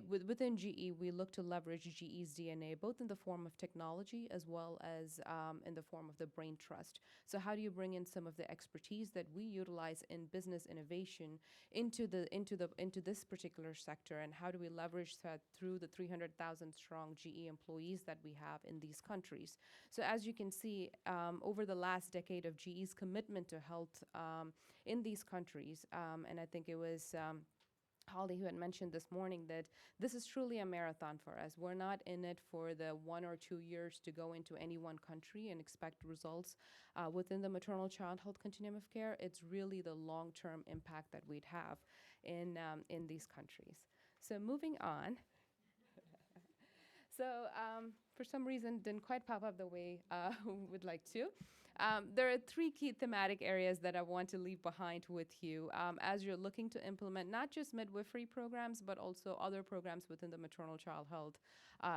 within GE, we look to leverage GE's DNA both in the form of technology as well as in the form of the brain trust. So how do you bring in some of the expertise that we utilize in business innovation into this particular sector, and how do we leverage that through the 300,000 strong GE employees that we have in these countries? So as you can see, over the last decade of GE's commitment to health in these countries, and I think it was Holly who had mentioned this morning that this is truly a marathon for us. We're not in it for the 1 or 2 years to go into any one country and expect results within the maternal child health continuum of care. It's really the long-term impact that we'd have in these countries. So moving on. So for some reason, didn't quite pop up the way we would like to. There are 3 key thematic areas that I want to leave behind with you as you're looking to implement not just midwifery programs, but also other programs within the maternal child health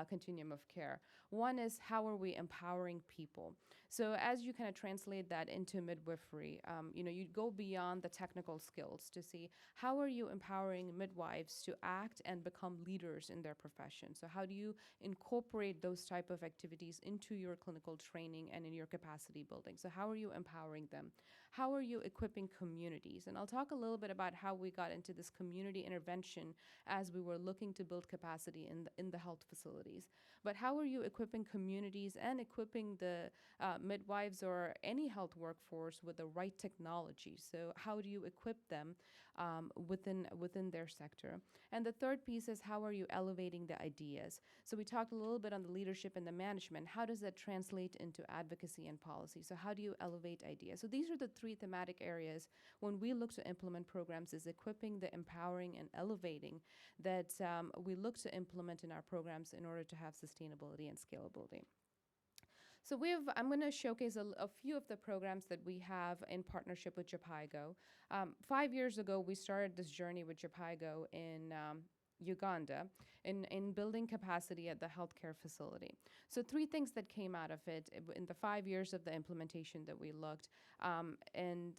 continuum of care. One is how are we empowering people? So as you kind of translate that into midwifery, you go beyond the technical skills to see how are you empowering midwives to act and become leaders in their profession? So how do you incorporate those type of activities into your clinical training and in your capacity building? So how are you empowering them? How are you equipping communities? And I'll talk a little bit about how we got into this community intervention as we were looking to build capacity in the health facilities. But how are you equipping communities and equipping the midwives or any health workforce with the right technology? So how do you equip them within their sector? And the third piece is how are you elevating the ideas? So we talked a little bit on the leadership and the management. How does that translate into advocacy and policy? So how do you elevate ideas? So these are the 3 thematic areas when we look to implement programs, is equipping, the empowering, and elevating that we look to implement in our programs in order to have sustainability and scalability. So I'm going to showcase a few of the programs that we have in partnership with JPIGO. 5 years ago, we started this journey with JPIGO Uganda in building capacity at the healthcare facility. So 3 things that came out of it in the 5 years of the implementation that we looked. The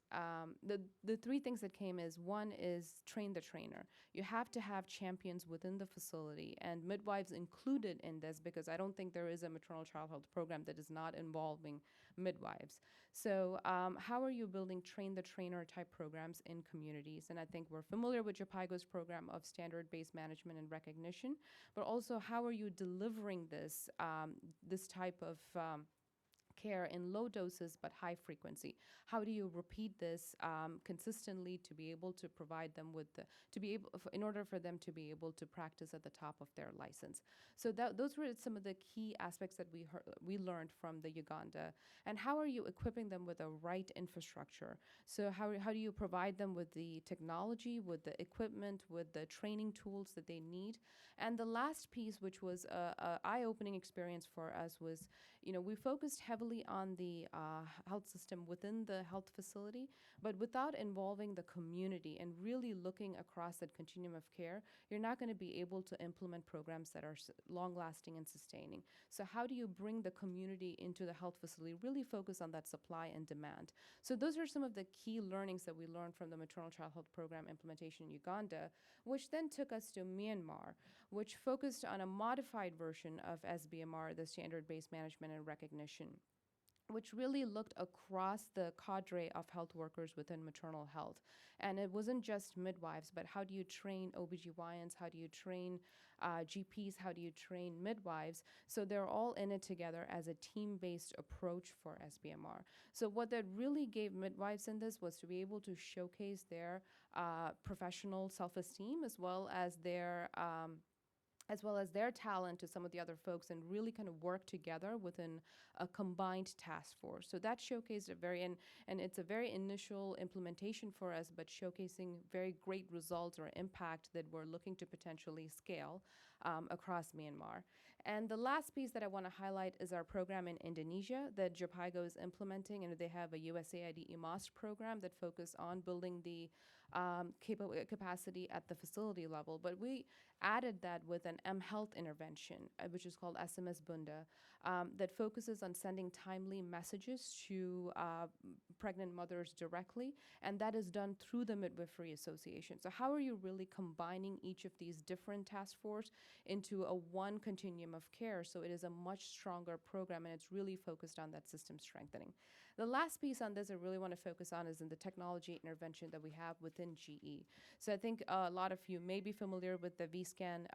3 things that came is, one is train the trainer. You have to have champions within the facility, and midwives included in this, because I don't think there is a maternal child health program that is not involving midwives. So how are you building train the trainer type programs in communities? And I think we're familiar with JPIGO's program of standard-based management and recognition, but also how are you delivering this type of care in low doses but high frequency? How do you repeat this consistently to be able to provide them with in order for them to be able to practice at the top of their license? So those were some of the key aspects that we learned from the Uganda. And how are you equipping them with the right infrastructure? So how do you provide them with the technology, with the equipment, with the training tools that they need? And the last piece, which was a eye-opening experience for us, was, we focused heavily on the health system within the health facility, but without involving the community and really looking across that continuum of care, you're not going to be able to implement programs that are long-lasting and sustaining. So how do you bring the community into the health facility, really focus on that supply and demand? So those are some of the key learnings that we learned from the maternal child health program implementation in Uganda, which then took us to Myanmar, which focused on a modified version of SBMR, the standard-based management and recognition, which really looked across the cadre of health workers within maternal health. And it wasn't just midwives, but how do you train OBGYNs? How do you train GPs? How do you train midwives? So they're all in it together as a team-based approach for SBMR. So what that really gave midwives in this was to be able to showcase their professional self-esteem as well as their talent to some of the other folks, and really kind of work together within a combined task force. So that showcased and it's a very initial implementation for us, but showcasing very great results or impact that we're looking to potentially scale across Myanmar. And the last piece that I want to highlight is our program in Indonesia that JPIGO is implementing, and they have a USAID EMOST program that focus on building the capacity at the facility level. But we added that with an mHealth intervention, which is called SMS Bunda, that focuses on sending timely messages to pregnant mothers directly, and that is done through the Midwifery Association. So how are you really combining each of these different task force into a one continuum of care? So it is a much stronger program, and it's really focused on that system strengthening. The last piece on this I really want to focus on is in the technology intervention that we have within GE. So I think a lot of you may be familiar with the vScan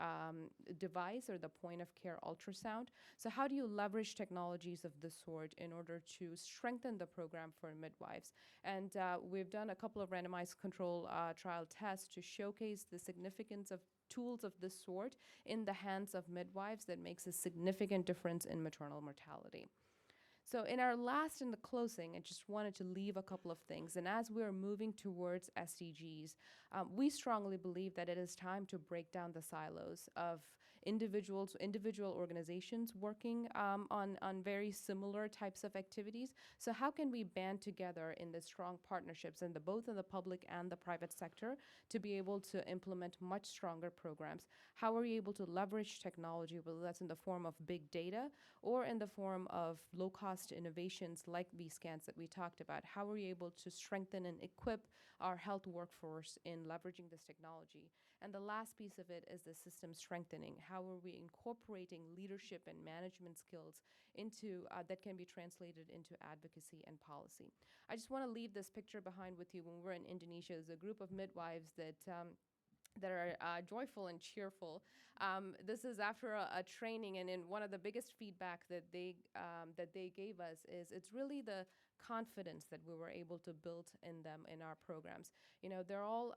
device or the point of care ultrasound. So how do you leverage technologies of this sort in order to strengthen the program for midwives? And we've done a couple of randomized control trial tests to showcase the significance of tools of this sort in the hands of midwives that makes a significant difference in maternal mortality. So in the closing, I just wanted to leave a couple of things. And as we're moving towards SDGs, we strongly believe that it is time to break down the silos of individual organizations working on very similar types of activities. So how can we band together in the strong partnerships in both in the public and the private sector to be able to implement much stronger programs? How are we able to leverage technology, whether that's in the form of big data or in the form of low-cost innovations like vScans that we talked about? How are we able to strengthen and equip our health workforce in leveraging this technology? And the last piece of it is the system strengthening. How are we incorporating leadership and management skills into that can be translated into advocacy and policy? I just want to leave this picture behind with you. When we're in Indonesia, there's a group of midwives that are joyful and cheerful. This is after a training, and in one of the biggest feedback that they gave us is it's really the confidence that we were able to build in them in our programs. They're all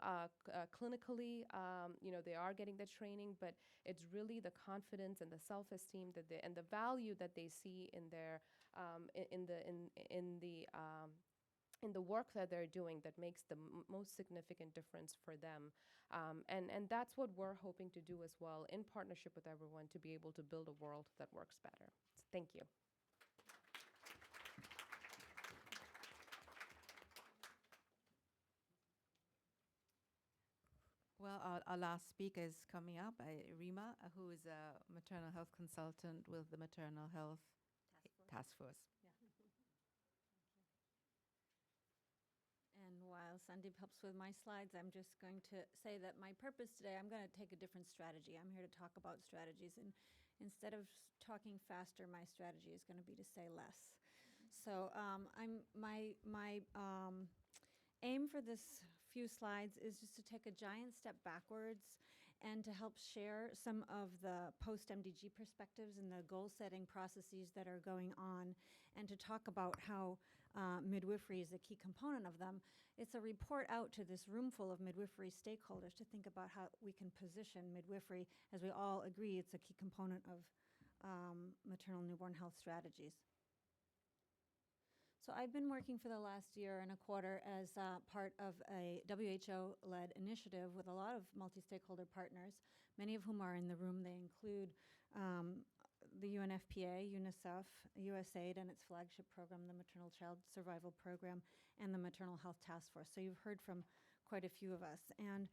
clinically, they are getting the training, but it's really the confidence and the self-esteem and the value that they see in their in the work that they're doing that makes the most significant difference for them. And that's what we're hoping to do as well in partnership with everyone to be able to build a world that works better. So thank you. Well, our last speaker is coming up, Rima, who is a maternal health consultant with the Maternal Health Task Force. And while Sandeep helps with my slides, I'm just going to say that my purpose today, I'm going to take a different strategy. I'm here to talk about strategies, and instead of talking faster, my strategy is going to be to say less. So my aim for this few slides is just to take a giant step backwards and to help share some of the post-MDG perspectives and the goal-setting processes that are going on, and to talk about how midwifery is a key component of them. It's a report out to this room full of midwifery stakeholders to think about how we can position midwifery, as we all agree it's a key component of maternal newborn health strategies. So I've been working for the last year and a quarter as part of a WHO-led initiative with a lot of multi-stakeholder partners, many of whom are in the room. They include the UNFPA, UNICEF, USAID, and its flagship program, the Maternal Child Survival Program, and the Maternal Health Task Force. So you've heard from quite a few of us. And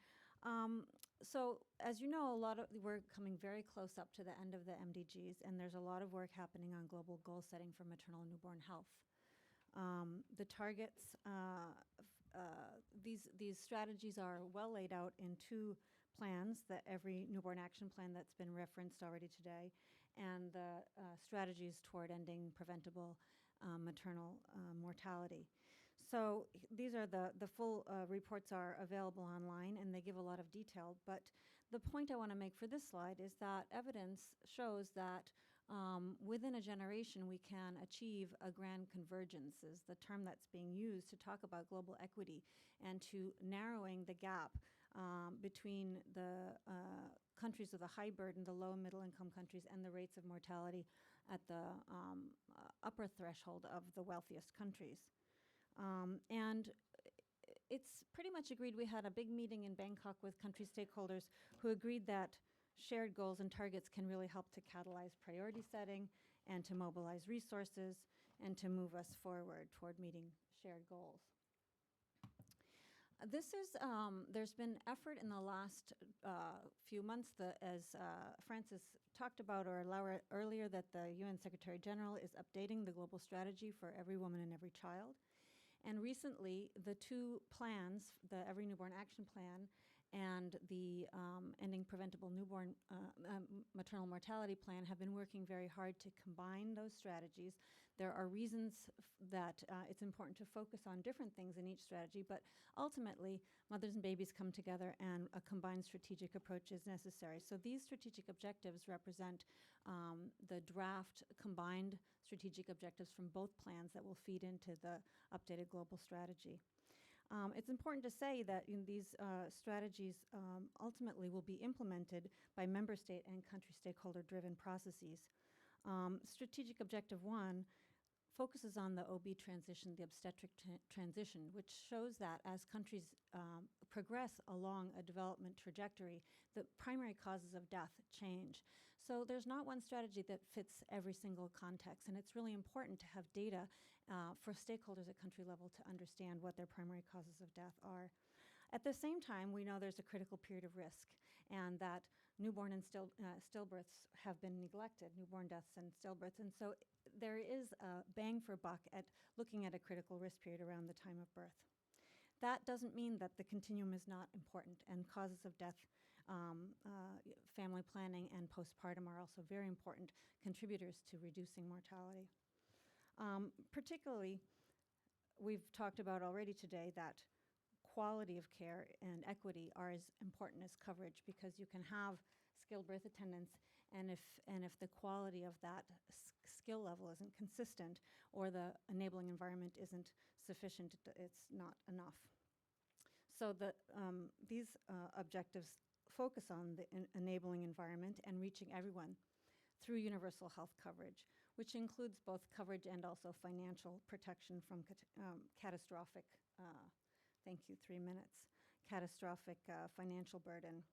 so as you know, we're coming very close up to the end of the MDGs, and there's a lot of work happening on global goal setting for maternal and newborn health. The targets, these strategies are well laid out in two plans, every newborn action plan that's been referenced already today, and the strategies toward ending preventable maternal mortality. So these are the full reports are available online, and they give a lot of detail. But the point I want to make for this slide is that evidence shows that within a generation, we can achieve a grand convergence, is the term that's being used to talk about global equity and to narrowing the gap between the countries with a high burden, the low and middle income countries, and the rates of mortality at the upper threshold of the wealthiest countries. And it's pretty much agreed. We had a big meeting in Bangkok with country stakeholders who agreed that shared goals and targets can really help to catalyze priority setting and to mobilize resources and to move us forward toward meeting shared goals. There's been effort in the last few months, as Francis talked about, or Laura earlier, that the UN Secretary General is updating the global strategy for every woman and every child. And recently, the two plans, the Every Newborn Action Plan and the Ending Preventable Newborn Maternal Mortality Plan, have been working very hard to combine those strategies. There are reasons that it's important to focus on different things in each strategy, but ultimately, mothers and babies come together, and a combined strategic approach is necessary. So these strategic objectives represent the draft combined strategic objectives from both plans that will feed into the updated global strategy. It's important to say that these strategies ultimately will be implemented by member state and country stakeholder-driven processes. Strategic Objective 1 focuses on the OB transition, the obstetric transition, which shows that as countries progress along a development trajectory, the primary causes of death change. So there's not one strategy that fits every single context, and it's really important to have data for stakeholders at country level to understand what their primary causes of death are. At the same time, we know there's a critical period of risk, and that newborn and stillbirths have been neglected, newborn deaths and stillbirths. And so there is a bang for buck at looking at a critical risk period around the time of birth. That doesn't mean that the continuum is not important, and causes of death, family planning, and postpartum are also very important contributors to reducing mortality. Particularly, we've talked about already today that quality of care and equity are as important as coverage, because you can have skilled birth attendants, and if the quality of that skill level isn't consistent, or the enabling environment isn't sufficient, it's not enough. So these objectives focus on the enabling environment and reaching everyone through universal health coverage, which includes both coverage and also financial protection from catastrophic, thank you, 3 minutes, catastrophic financial burden.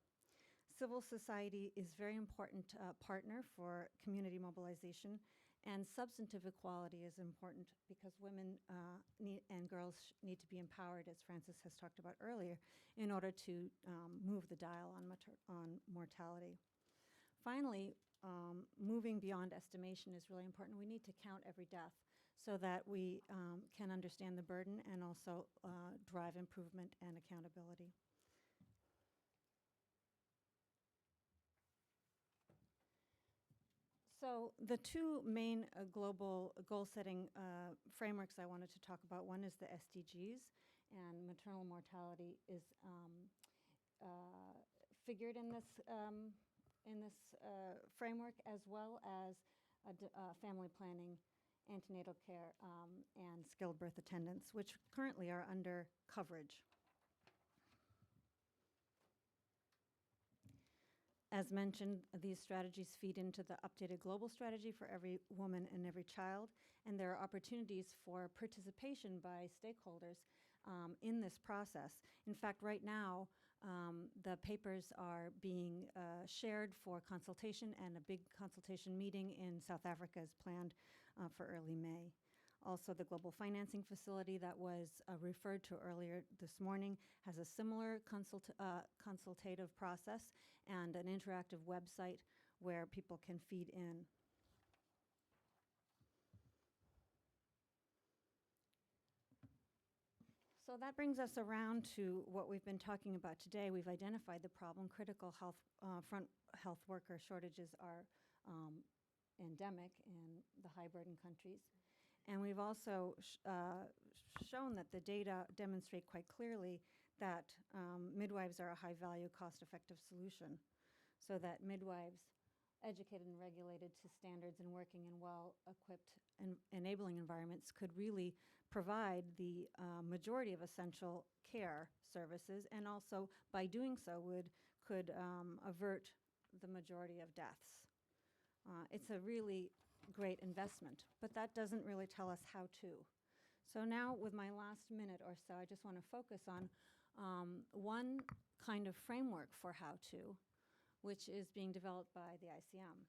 Civil society is very important partner for community mobilization, And substantive equality is important because women and girls need to be empowered, as Frances has talked about earlier, in order to move the dial on mortality. Finally, moving beyond estimation is really important. We need to count every death so that we can understand the burden and also drive improvement and accountability. So the two main global goal-setting frameworks I wanted to talk about, one is the SDGs, and maternal mortality is figured in this framework, as well as family planning, antenatal care, and skilled birth attendance, which currently are under coverage. As mentioned, these strategies feed into the updated global strategy for every woman and every child, and there are opportunities for participation by stakeholders in this process. In fact, right now, the papers are being shared for consultation, and a big consultation meeting in South Africa is planned for early May. Also, the Global Financing Facility that was referred to earlier this morning has a similar consultative process and an interactive website where people can feed in. So that brings us around to what we've been talking about today. We've identified the problem. Critical health, front health worker shortages are endemic in the high-burden countries. And we've also shown that the data demonstrate quite clearly that midwives are a high-value, cost-effective solution, so that midwives, educated and regulated to standards and working in well-equipped and enabling environments, could really provide the majority of essential care services, and also by doing so could avert the majority of deaths. It's a really great investment, but that doesn't really tell us how to. So now, with my last minute or so, I just want to focus on one kind of framework for how to, which is being developed by the ICM.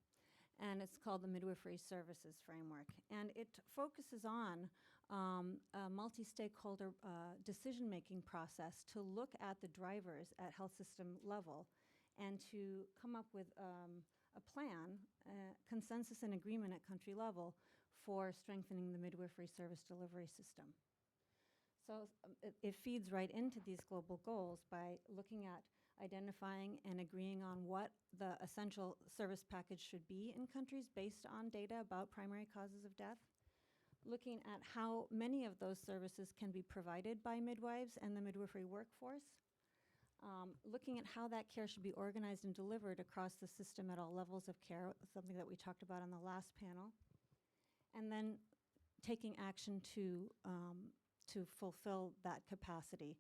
And it's called the Midwifery Services Framework. And it focuses on a multi-stakeholder decision-making process to look at the drivers at health system level and to come up with a plan, consensus and agreement at country level for strengthening the midwifery service delivery system. So it feeds right into these global goals by looking at identifying and agreeing on what the essential service package should be in countries based on data about primary causes of death, looking at how many of those services can be provided by midwives and the midwifery workforce, looking at how that care should be organized and delivered across the system at all levels of care, something that we talked about on the last panel, and then taking action to fulfill that capacity.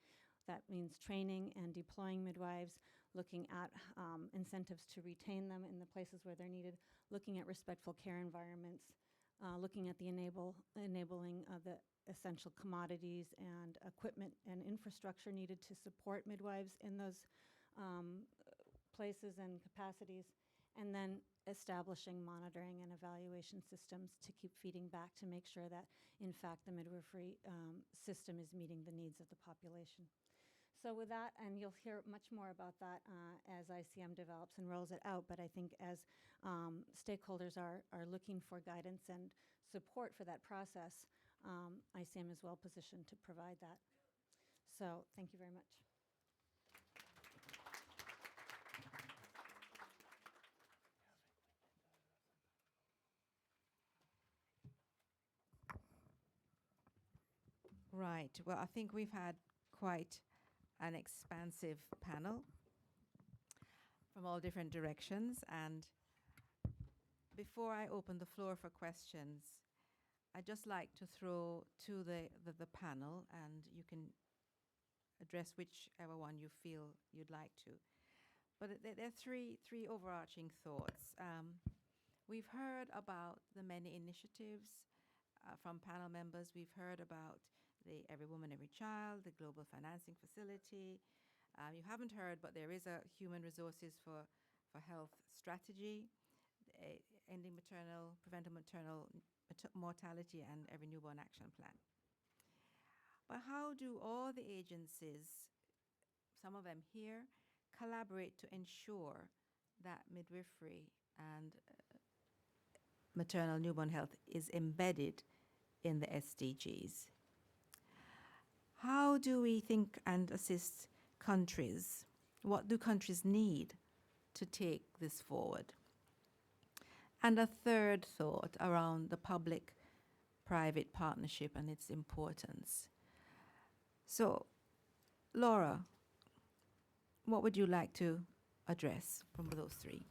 That means training and deploying midwives, looking at incentives to retain them in the places where they're needed, looking at respectful care environments, looking at the enabling of the essential commodities and equipment and infrastructure needed to support midwives in those places and capacities, and then establishing monitoring and evaluation systems to keep feeding back to make sure that, in fact, the midwifery system is meeting the needs of the population. So with that, and you'll hear much more about that as ICM develops and rolls it out, but I think as stakeholders are looking for guidance and support for that process, ICM is well positioned to provide that. So thank you very much. Right. Well, I think we've had quite an expansive panel from all different directions. And before I open the floor for questions, I'd just like to throw to the panel, and you can address whichever one you feel you'd like to. But there are three overarching thoughts. We've heard about the many initiatives from panel members. We've heard about the Every Woman, Every Child, the Global Financing Facility. You haven't heard, but there is a Human Resources for Health strategy, ending preventing maternal mortality and every newborn action plan. But how do all the agencies, some of them here, collaborate to ensure that midwifery and maternal newborn health is embedded in the SDGs? How do we think and assist countries? What do countries need to take this forward? And a third thought around the public-private partnership and its importance. So, Laura, what would you like to address from those three?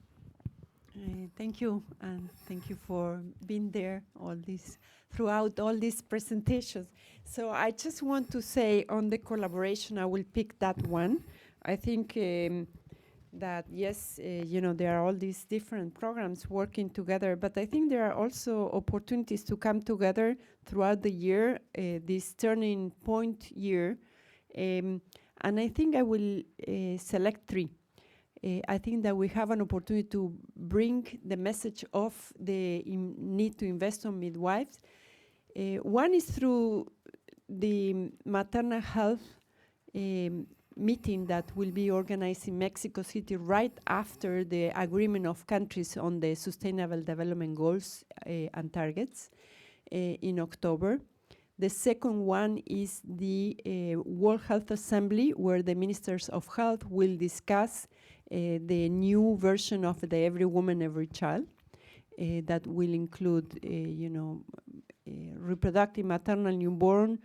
Thank you, and thank you for being there throughout all these presentations. So I just want to say on the collaboration, I will pick that one. I think that yes, there are all these different programs working together, but I think there are also opportunities to come together throughout the year, this turning point year, and I think I will select three. I think that we have an opportunity to bring the message of the need to invest on midwives. One is through the maternal health meeting that will be organized in Mexico City right after the agreement of countries on the Sustainable Development Goals and targets in October. The second one is the World Health Assembly, where the ministers of health will discuss the new version of the Every Woman, Every Child that will include, reproductive, maternal, newborn,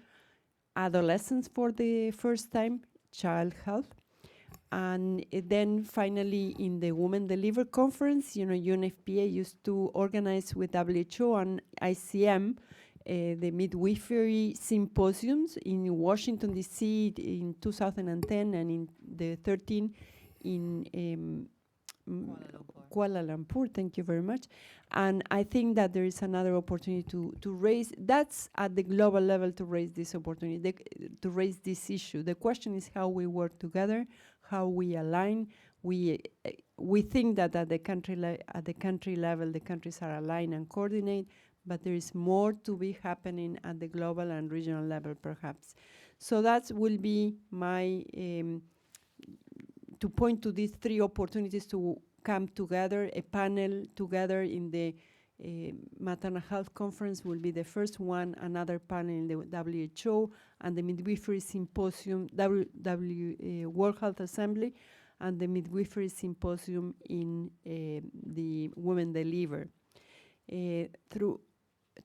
adolescents for the first time, child health. And then finally, in the Women Deliver Conference, UNFPA used to organize with WHO and ICM the Midwifery Symposiums in Washington, D.C. in 2010 and in the 13 in Kuala Lumpur. Thank you very much. And I think that there is another opportunity to raise, that's at the global level, to raise this opportunity, to raise this issue. The question is how we work together, how we align. We think that at the country level, the countries are aligned and coordinate, but there is more to be happening at the global and regional level, perhaps. So that will be my to point to these three opportunities to come together. A panel together in the Maternal Health Conference will be the first one, another panel in the WHO, and the Midwifery Symposium, World Health Assembly, and the Midwifery Symposium in the Women Deliver. Through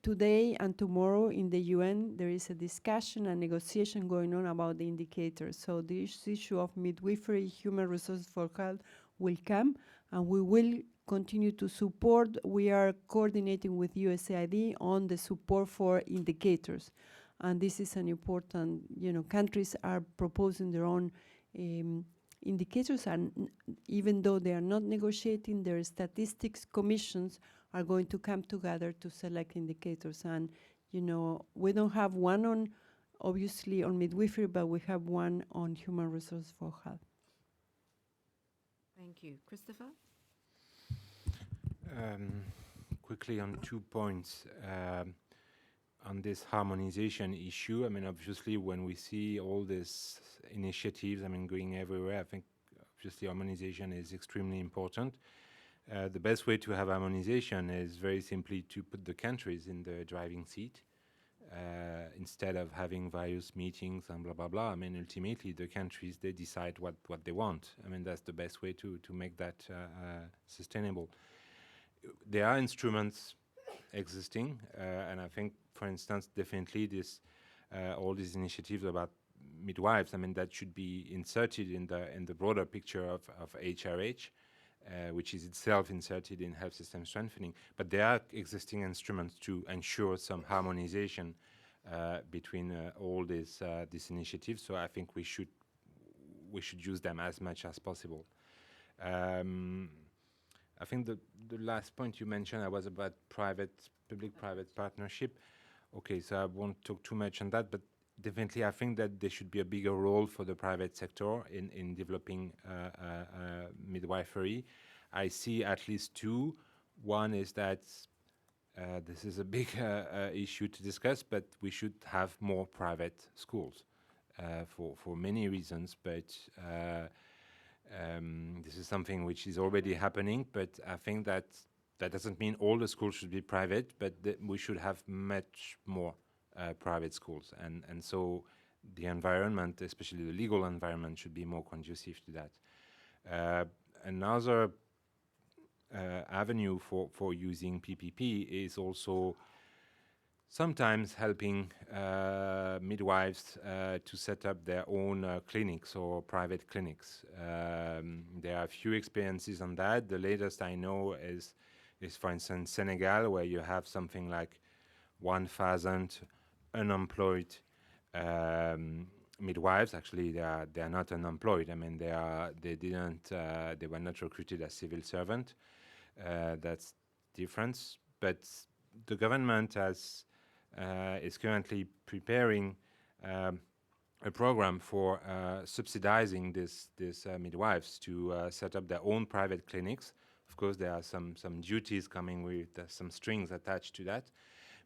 today and tomorrow in the UN, there is a discussion and negotiation going on about the indicators. So this issue of midwifery, human resources for health will come, and we will continue to support. We are coordinating with USAID on the support for indicators. And this is an important, countries are proposing their own indicators, and even though they are not negotiating, their statistics commissions are going to come together to select indicators. And, we don't have one on, obviously, on midwifery, but we have one on human resources for health. Thank you. Christopher? Quickly on 2 points. On this harmonization issue, obviously, when we see all these initiatives, going everywhere, I think, obviously, harmonization is extremely important. The best way to have harmonization is very simply to put the countries in the driving seat instead of having various meetings and blah, blah, blah. Ultimately, the countries, they decide what they want. That's the best way to make that sustainable. There are instruments existing, and I think, for instance, definitely all these initiatives about midwives, that should be inserted in the broader picture of HRH. Which is itself inserted in health system strengthening. But there are existing instruments to ensure some harmonization between all these initiatives. So I think we should use them as much as possible. I think the last point you mentioned was about public-private partnership. Okay, so I won't talk too much on that, but definitely I think that there should be a bigger role for the private sector in developing midwifery. I see at least two. One is that this is a big issue to discuss, but we should have more private schools for many reasons. But this is something which is already happening. But I think that doesn't mean all the schools should be private, but we should have much more private schools, and so the environment, especially the legal environment, should be more conducive to that. Another avenue for using PPP is also sometimes helping midwives to set up their own clinics or private clinics. There are a few experiences on that. The latest I know is for instance Senegal, where you have something like 1,000 unemployed midwives. Actually, they are not unemployed. I mean, they were not recruited as civil servant. That's difference. But the government is currently preparing a program for subsidizing these midwives to set up their own private clinics. Of course, there are some duties coming with some strings attached to that.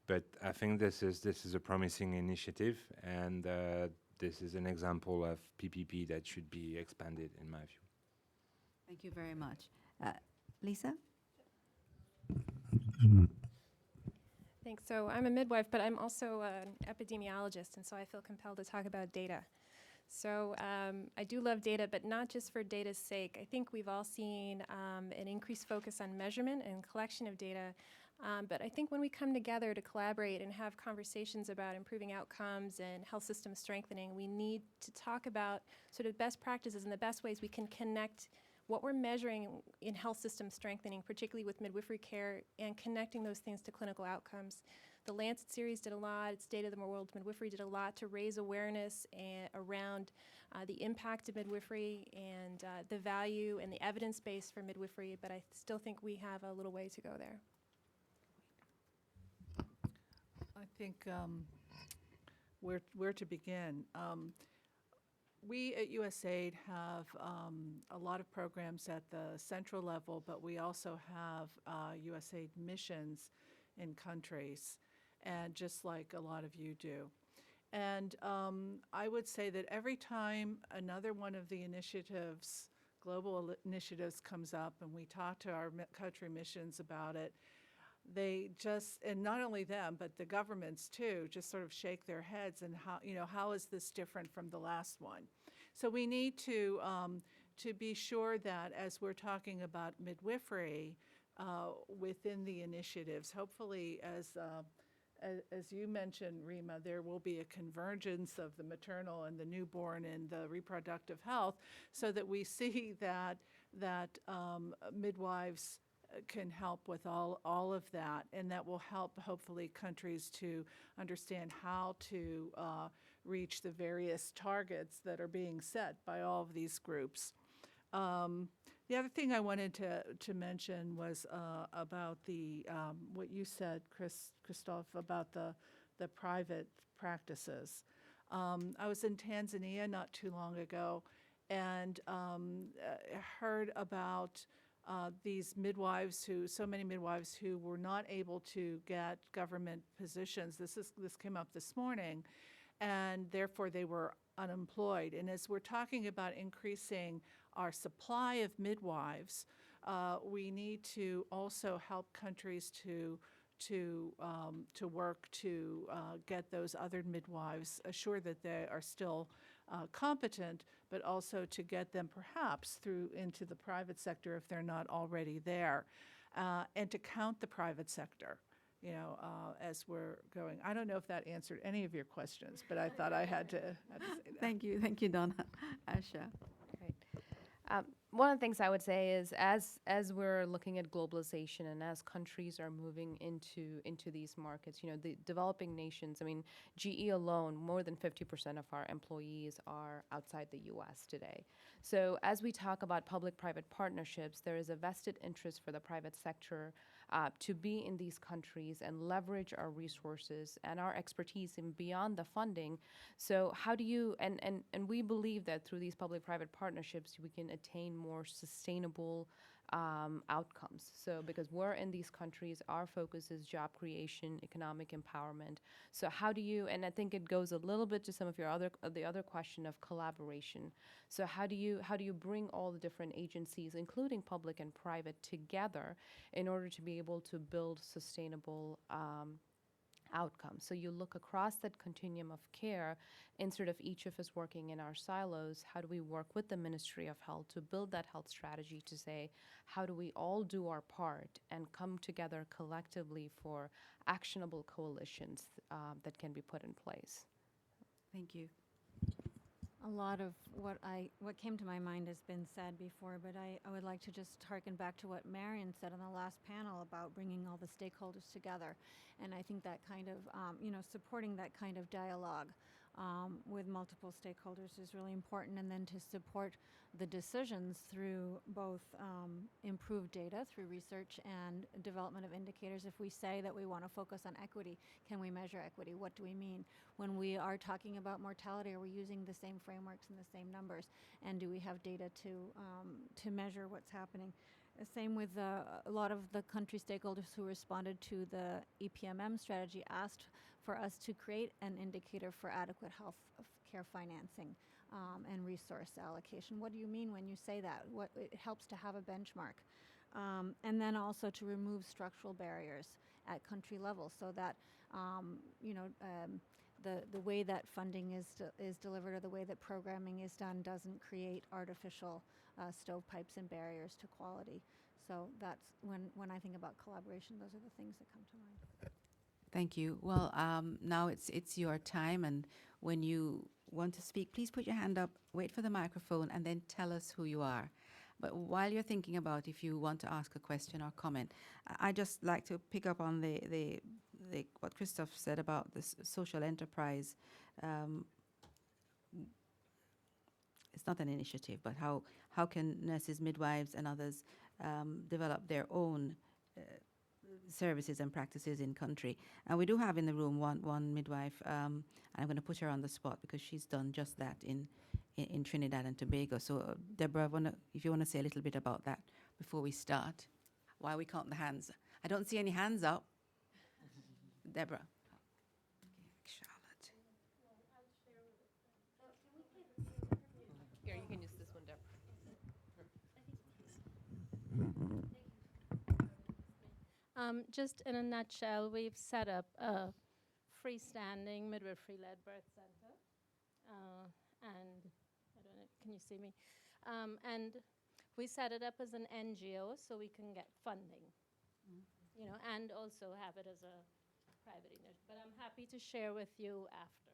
But I think this is a promising initiative, and this is an example of PPP that should be expanded, in my view. Thank you very much. Lisa? Thanks. So I'm a midwife, but I'm also an epidemiologist, and so I feel compelled to talk about data. So I do love data, but not just for data's sake. I think we've all seen an increased focus on measurement and collection of data. But I think when we come together to collaborate and have conversations about improving outcomes and health system strengthening, we need to talk about sort of best practices and the best ways we can connect what we're measuring in health system strengthening, particularly with midwifery care, and connecting those things to clinical outcomes. The Lancet series did a lot, State of the World Midwifery did a lot to raise awareness around the impact of midwifery and the value and the evidence base for midwifery, but I still think we have a little way to go there. I think where to begin. We at USAID have a lot of programs at the central level, but we also have USAID missions in countries, and just like a lot of you do. And I would say that every time another one of the initiatives, global initiatives comes up, and we talk to our country missions about it, they just, and not only them, but the governments too, just sort of shake their heads and how is this different from the last one? So we need to be sure that as we're talking about midwifery within the initiatives, hopefully as you mentioned, Rima, there will be a convergence of the maternal and the newborn and the reproductive health, so that we see that midwives can help with all of that, and that will help hopefully countries to understand how to reach the various targets that are being set by all of these groups. The other thing I wanted to mention was about the what you said, Christophe, about the private practices. I was in Tanzania not too long ago, and heard about these midwives so many midwives who were not able to get government positions. This came up this morning, and therefore they were unemployed. And as we're talking about increasing our supply of midwives, we need to also help countries to work to get those other midwives, assure that they are still competent, but also to get them perhaps through into the private sector if they're not already there, and to count the private sector, as we're going. I don't know if that answered any of your questions, but I thought I had to say that. Thank you, Donna. Asha. Great. One of the things I would say is as we're looking at globalization and as countries are moving into these markets, the developing nations, I mean, GE alone, more than 50% of our employees are outside the US today. So as we talk about public-private partnerships, there is a vested interest for the private sector to be in these countries and leverage our resources and our expertise and beyond the funding. So how do you, and we believe that through these public-private partnerships, we can attain more sustainable outcomes. So because we're in these countries, our focus is job creation, economic empowerment. So how do you, and I think it goes a little bit to some of your the other question of collaboration. So how do you bring all the different agencies, including public and private, together in order to be able to build sustainable outcomes? So you look across that continuum of care, instead of each of us working in our silos, how do we work with the Ministry of Health to build that health strategy to say, how do we all do our part and come together collectively for actionable coalitions that can be put in place? Thank you. A lot of what came to my mind has been said before, but I would like to just harken back to what Marion said on the last panel about bringing all the stakeholders together. And I think that kind of, supporting that kind of dialogue with multiple stakeholders is really important, and then to support the decisions through both improved data through research and development of indicators. If we say that we want to focus on equity, can we measure equity? What do we mean? When we are talking about mortality, are we using the same frameworks and the same numbers? And do we have data to measure what's happening? Same with a lot of the country stakeholders who responded to the EPMM strategy asked for us to create an indicator for adequate health care financing and resource allocation. What do you mean when you say that? It helps to have a benchmark. And then also to remove structural barriers at country level, so that the way that funding is delivered, or the way that programming is done, doesn't create artificial stovepipes and barriers to quality. So that's when I think about collaboration, those are the things that come to mind. Thank you. Well, now it's your time, and when you want to speak, please put your hand up, wait for the microphone, and then tell us who you are. But while you're thinking about if you want to ask a question or comment, I just like to pick up on the what Christoph said about the social enterprise. It's not an initiative, but how can nurses, midwives, and others develop their own services and practices in country? And we do have in the room one midwife, and I'm going to put her on the spot because she's done just that in Trinidad and Tobago. So Deborah, if you want to say a little bit about that before we start, while we count the hands. I don't see any hands up. Deborah. Charlotte. Here, you can use this one, Deborah. Just in a nutshell, we've set up a freestanding midwifery-led birth center, and I don't know, can you see me? And we set it up as an NGO so we can get funding, and also have it as a private initiative. But I'm happy to share with you after,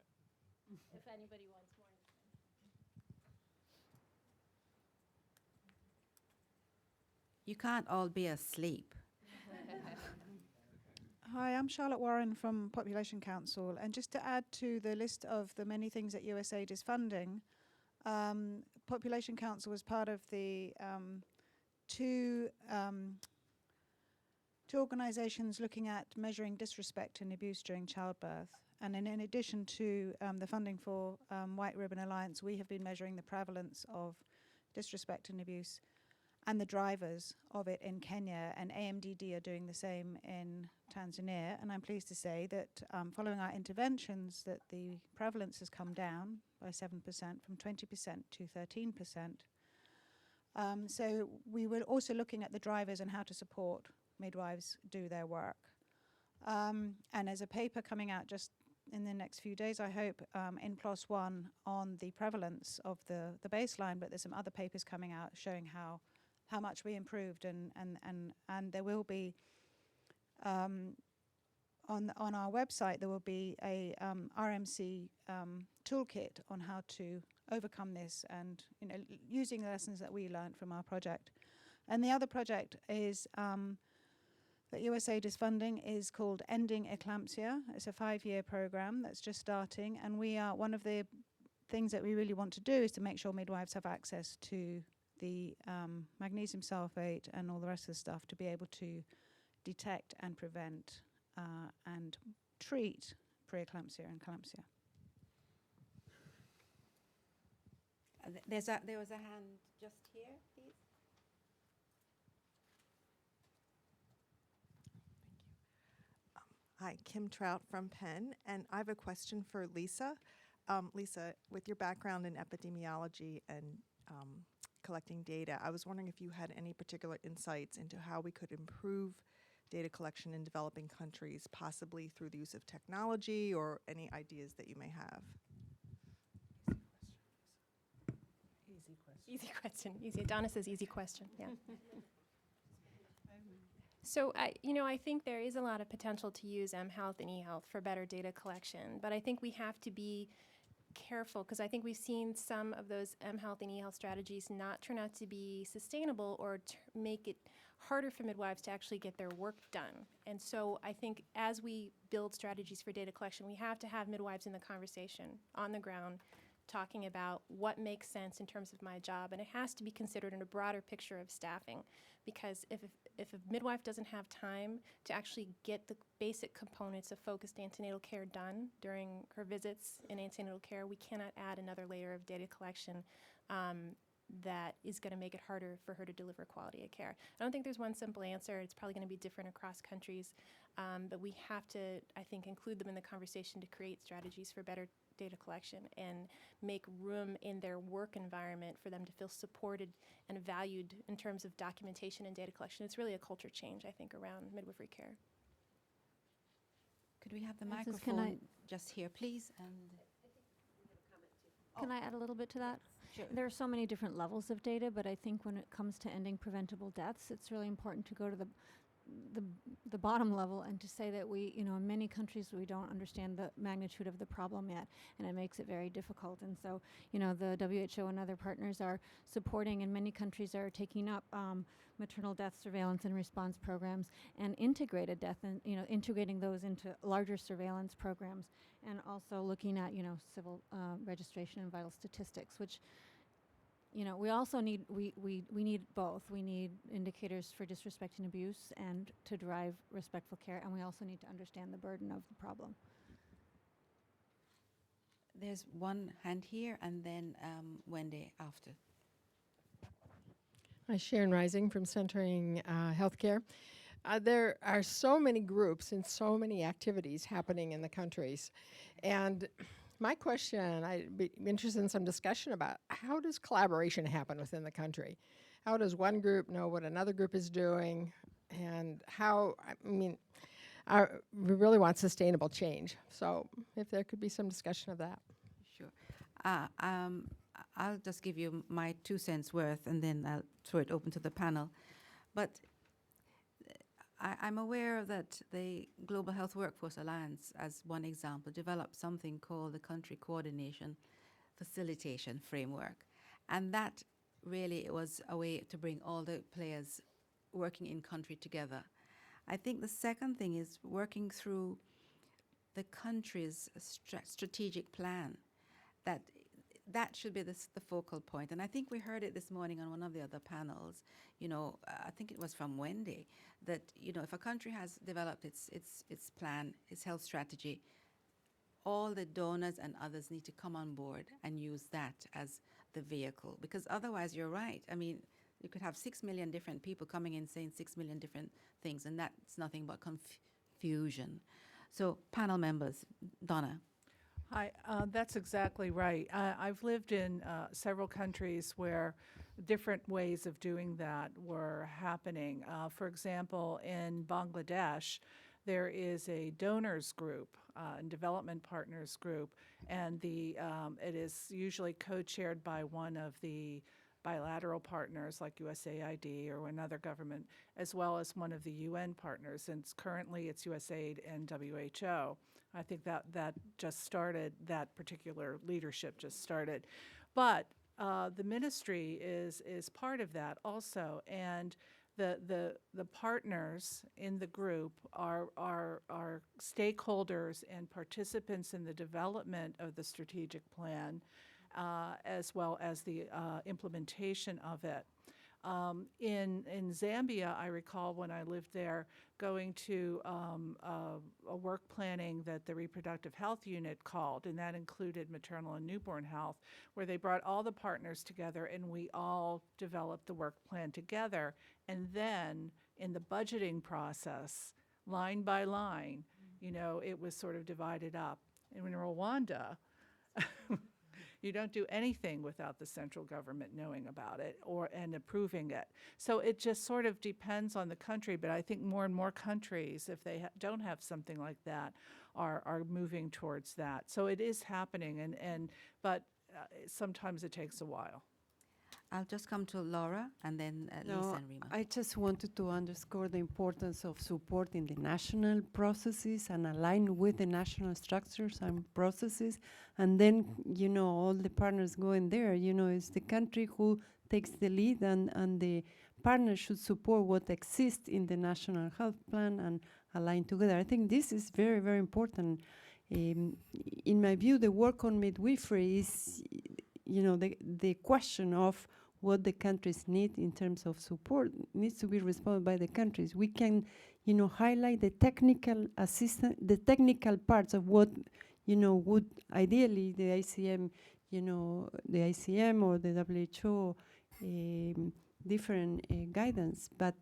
if anybody wants more information. You can't all be asleep. Hi, I'm Charlotte Warren from Population Council, and just to add to the list of the many things that USAID is funding, Population Council was part of the two organizations looking at measuring disrespect and abuse during childbirth. And in addition to the funding for White Ribbon Alliance, we have been measuring the prevalence of disrespect and abuse and the drivers of it in Kenya, and AMDD are doing the same in Tanzania. And I'm pleased to say that following our interventions, that the prevalence has come down by 7%, from 20% to 13%. So we were also looking at the drivers and how to support midwives do their work. And there's a paper coming out just in the next few days, I hope, in PLOS One on the prevalence of the baseline, but there's some other papers coming out showing how much we improved, and there will be on our website there will be a RMC toolkit on how to overcome this, and using the lessons that we learned from our project. And the other project is that USAID is funding is called Ending Eclampsia. It's a 5-year program that's just starting, and we are one of the things that we really want to do is to make sure midwives have access to the magnesium sulfate and all the rest of the stuff to be able to detect and prevent and treat preeclampsia and eclampsia. There was a hand just here, please. Hi, Kim Trout from Penn, and I have a question for Lisa. Lisa, with your background in epidemiology and collecting data, I was wondering if you had any particular insights into how we could improve data collection in developing countries, possibly through the use of technology, or any ideas that you may have. Easy question. Easy. Donna says easy question. Yeah. So I think there is a lot of potential to use mHealth and eHealth for better data collection, but I think we have to be careful because I think we've seen some of those mHealth and eHealth strategies not turn out to be sustainable or make it harder for midwives to actually get their work done. And so I think as we build strategies for data collection, we have to have midwives in the conversation on the ground talking about what makes sense in terms of my job, and it has to be considered in a broader picture of staffing, because if a midwife doesn't have time to actually get the basic components of focused antenatal care done during her visits in antenatal care, we cannot add another layer of data collection that is going to make it harder for her to deliver quality of care. I don't think there's one simple answer. It's probably going to be different across countries, but we have to, I think, include them in the conversation to create strategies for better data collection and make room in their work environment for them to feel supported and valued in terms of documentation and data collection. It's really a culture change, I think, around midwifery care. Could we have the Frances, microphone just here, please? And can I add a little bit to that? Sure. There are so many different levels of data, but I think when it comes to ending preventable deaths, it's really important to go to the bottom level and to say that we, in many countries we don't understand the magnitude of the problem yet, and it makes it very difficult. And so, the WHO and other partners are supporting, and many countries are taking up maternal death surveillance and response programs and integrated death, and integrating those into larger surveillance programs, and also looking at civil registration and vital statistics, which we also need, we need both. We need indicators for disrespect and abuse and to drive respectful care, and we also need to understand the burden of the problem. There's one hand here, and then Wendy after. Hi, Sharon Rising from Centering Healthcare. There are so many groups and so many activities happening in the countries, and my question, I'd be interested in some discussion about how does collaboration happen within the country? How does one group know what another group is doing? And we really want sustainable change. So if there could be some discussion of that. Sure. I'll just give you my 2 cents worth, and then I'll throw it open to the panel. But I'm aware that the Global Health Workforce Alliance, as one example, developed something called the Country Coordination Facilitation Framework. And that really was a way to bring all the players working in country together. I think the second thing is working through the country's strategic plan. That should be the focal point. And I think we heard it this morning on one of the other panels. I think it was from Wendy, that if a country has developed its plan, its health strategy, all the donors and others need to come on board and use that as the vehicle. Because otherwise, you're right. I mean, you could have 6 million different people coming in saying 6 million different things, and that's nothing but confusion. So, panel members, Donna. Hi, that's exactly right. I've lived in several countries where different ways of doing that were happening. For example, in Bangladesh, there is a donors group and development partners group, and it is usually co-chaired by one of the bilateral partners like USAID or another government, as well as one of the UN partners, and currently it's USAID and WHO. I think that just started, that particular leadership just started. But the ministry is part of that also, and the partners in the group are stakeholders and participants in the development of the strategic plan, as well as the implementation of it. In Zambia, I recall when I lived there going to a work planning that the reproductive health unit called, and that included maternal and newborn health, where they brought all the partners together and we all developed the work plan together. And then in the budgeting process, line by line, it was sort of divided up. And in Rwanda, you don't do anything without the central government knowing about it and approving it. So it just sort of depends on the country, but I think more and more countries, if they don't have something like that, are moving towards that. So it is happening, but sometimes it takes a while. I'll just come to Laura and then Lisa and Rima. I just wanted to underscore the importance of supporting the national processes and align with the national structures and processes. And then, all the partners go in there. It's the country who takes the lead, and the partners should support what exists in the national health plan and align together. I think this is very, very important. In my view, the work on midwifery is, the question of what the countries need in terms of support needs to be responded by the countries. We can, highlight the technical the technical parts of what, would ideally the ICM, the ICM or the WHO different guidance, but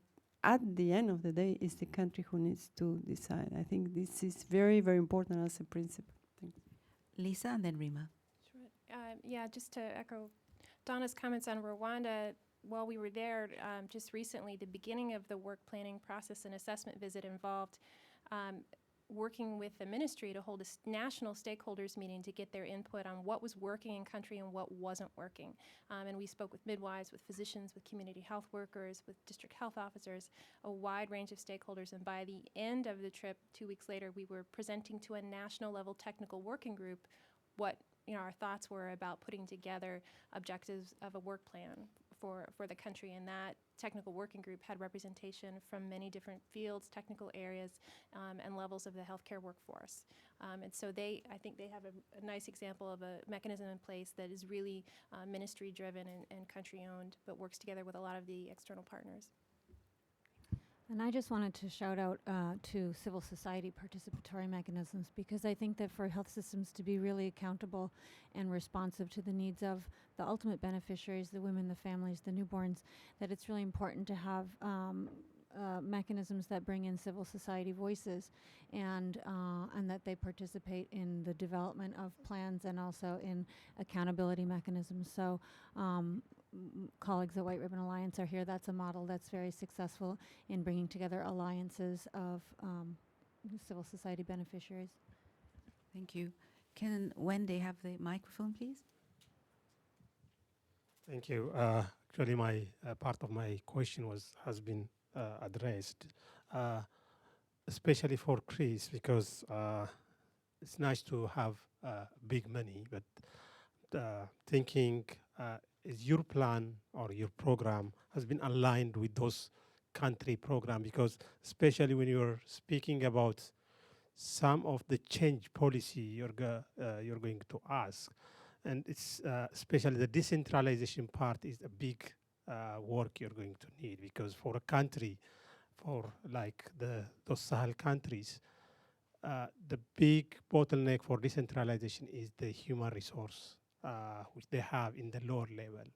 at the end of the day, it's the country who needs to decide. I think this is very, very important as a principle. Thank you. Lisa and then Rima. Sure. Yeah, just to echo Donna's comments on Rwanda, while we were there just recently, the beginning of the work planning process and assessment visit involved working with the ministry to hold a national stakeholders meeting to get their input on what was working in country and what wasn't working. And we spoke with midwives, with physicians, with community health workers, with district health officers, a wide range of stakeholders. And by the end of the trip, 2 weeks later, we were presenting to a national level technical working group what our thoughts were about putting together objectives of a work plan for the country. And that technical working group had representation from many different fields, technical areas, and levels of the healthcare workforce. And so I think they have a nice example of a mechanism in place that is really ministry-driven and country-owned, but works together with a lot of the external partners. And I just wanted to shout out to civil society participatory mechanisms, because I think that for health systems to be really accountable and responsive to the needs of the ultimate beneficiaries, the women, the families, the newborns, that it's really important to have mechanisms that bring in civil society voices and that they participate in the development of plans and also in accountability mechanisms. So colleagues at White Ribbon Alliance are here. That's a model that's very successful in bringing together alliances of civil society beneficiaries. Thank you. Can Wendy have the microphone, please? Thank you. Actually, my part of my question has been addressed, especially for Chris, because it's nice to have big money, but thinking is your plan or your program has been aligned with those country program, because especially when you're speaking about some of the change policy you're going to ask, and it's especially the decentralization part is a big work you're going to need, because for a country, for like those Sahel countries, the big bottleneck for decentralization is the human resource, which they have in the lower level.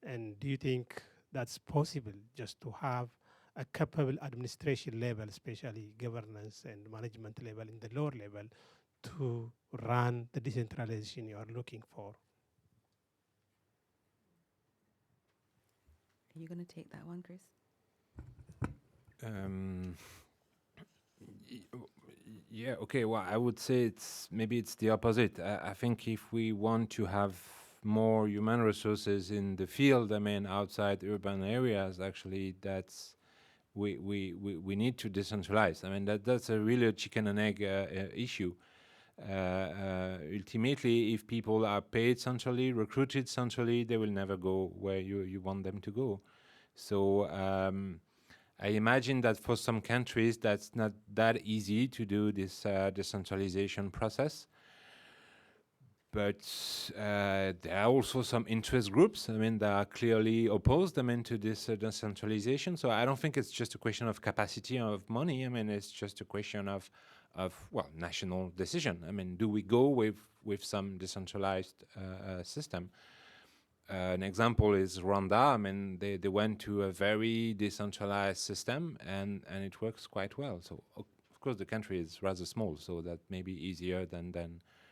And do you think that's possible, just to have a capable administration level, especially governance and management level in the lower level, to run the decentralization you are looking for? Are you going to take that one, Chris? Yeah, okay, well, I would say maybe it's the opposite. I think if we want to have more human resources in the field, outside urban areas, actually, we need to decentralize. That's really a chicken and egg issue. Ultimately, if people are paid centrally, recruited centrally, they will never go where you want them to go. So I imagine that for some countries, that's not that easy to do this decentralization process. But there are also some interest groups, that are clearly opposed, to this decentralization. So I don't think it's just a question of capacity or of money. It's just a question of national decision. Do we go with some decentralized system? An example is Rwanda. They went to a very decentralized system, and it works quite well. So of course, the country is rather small, so that may be easier than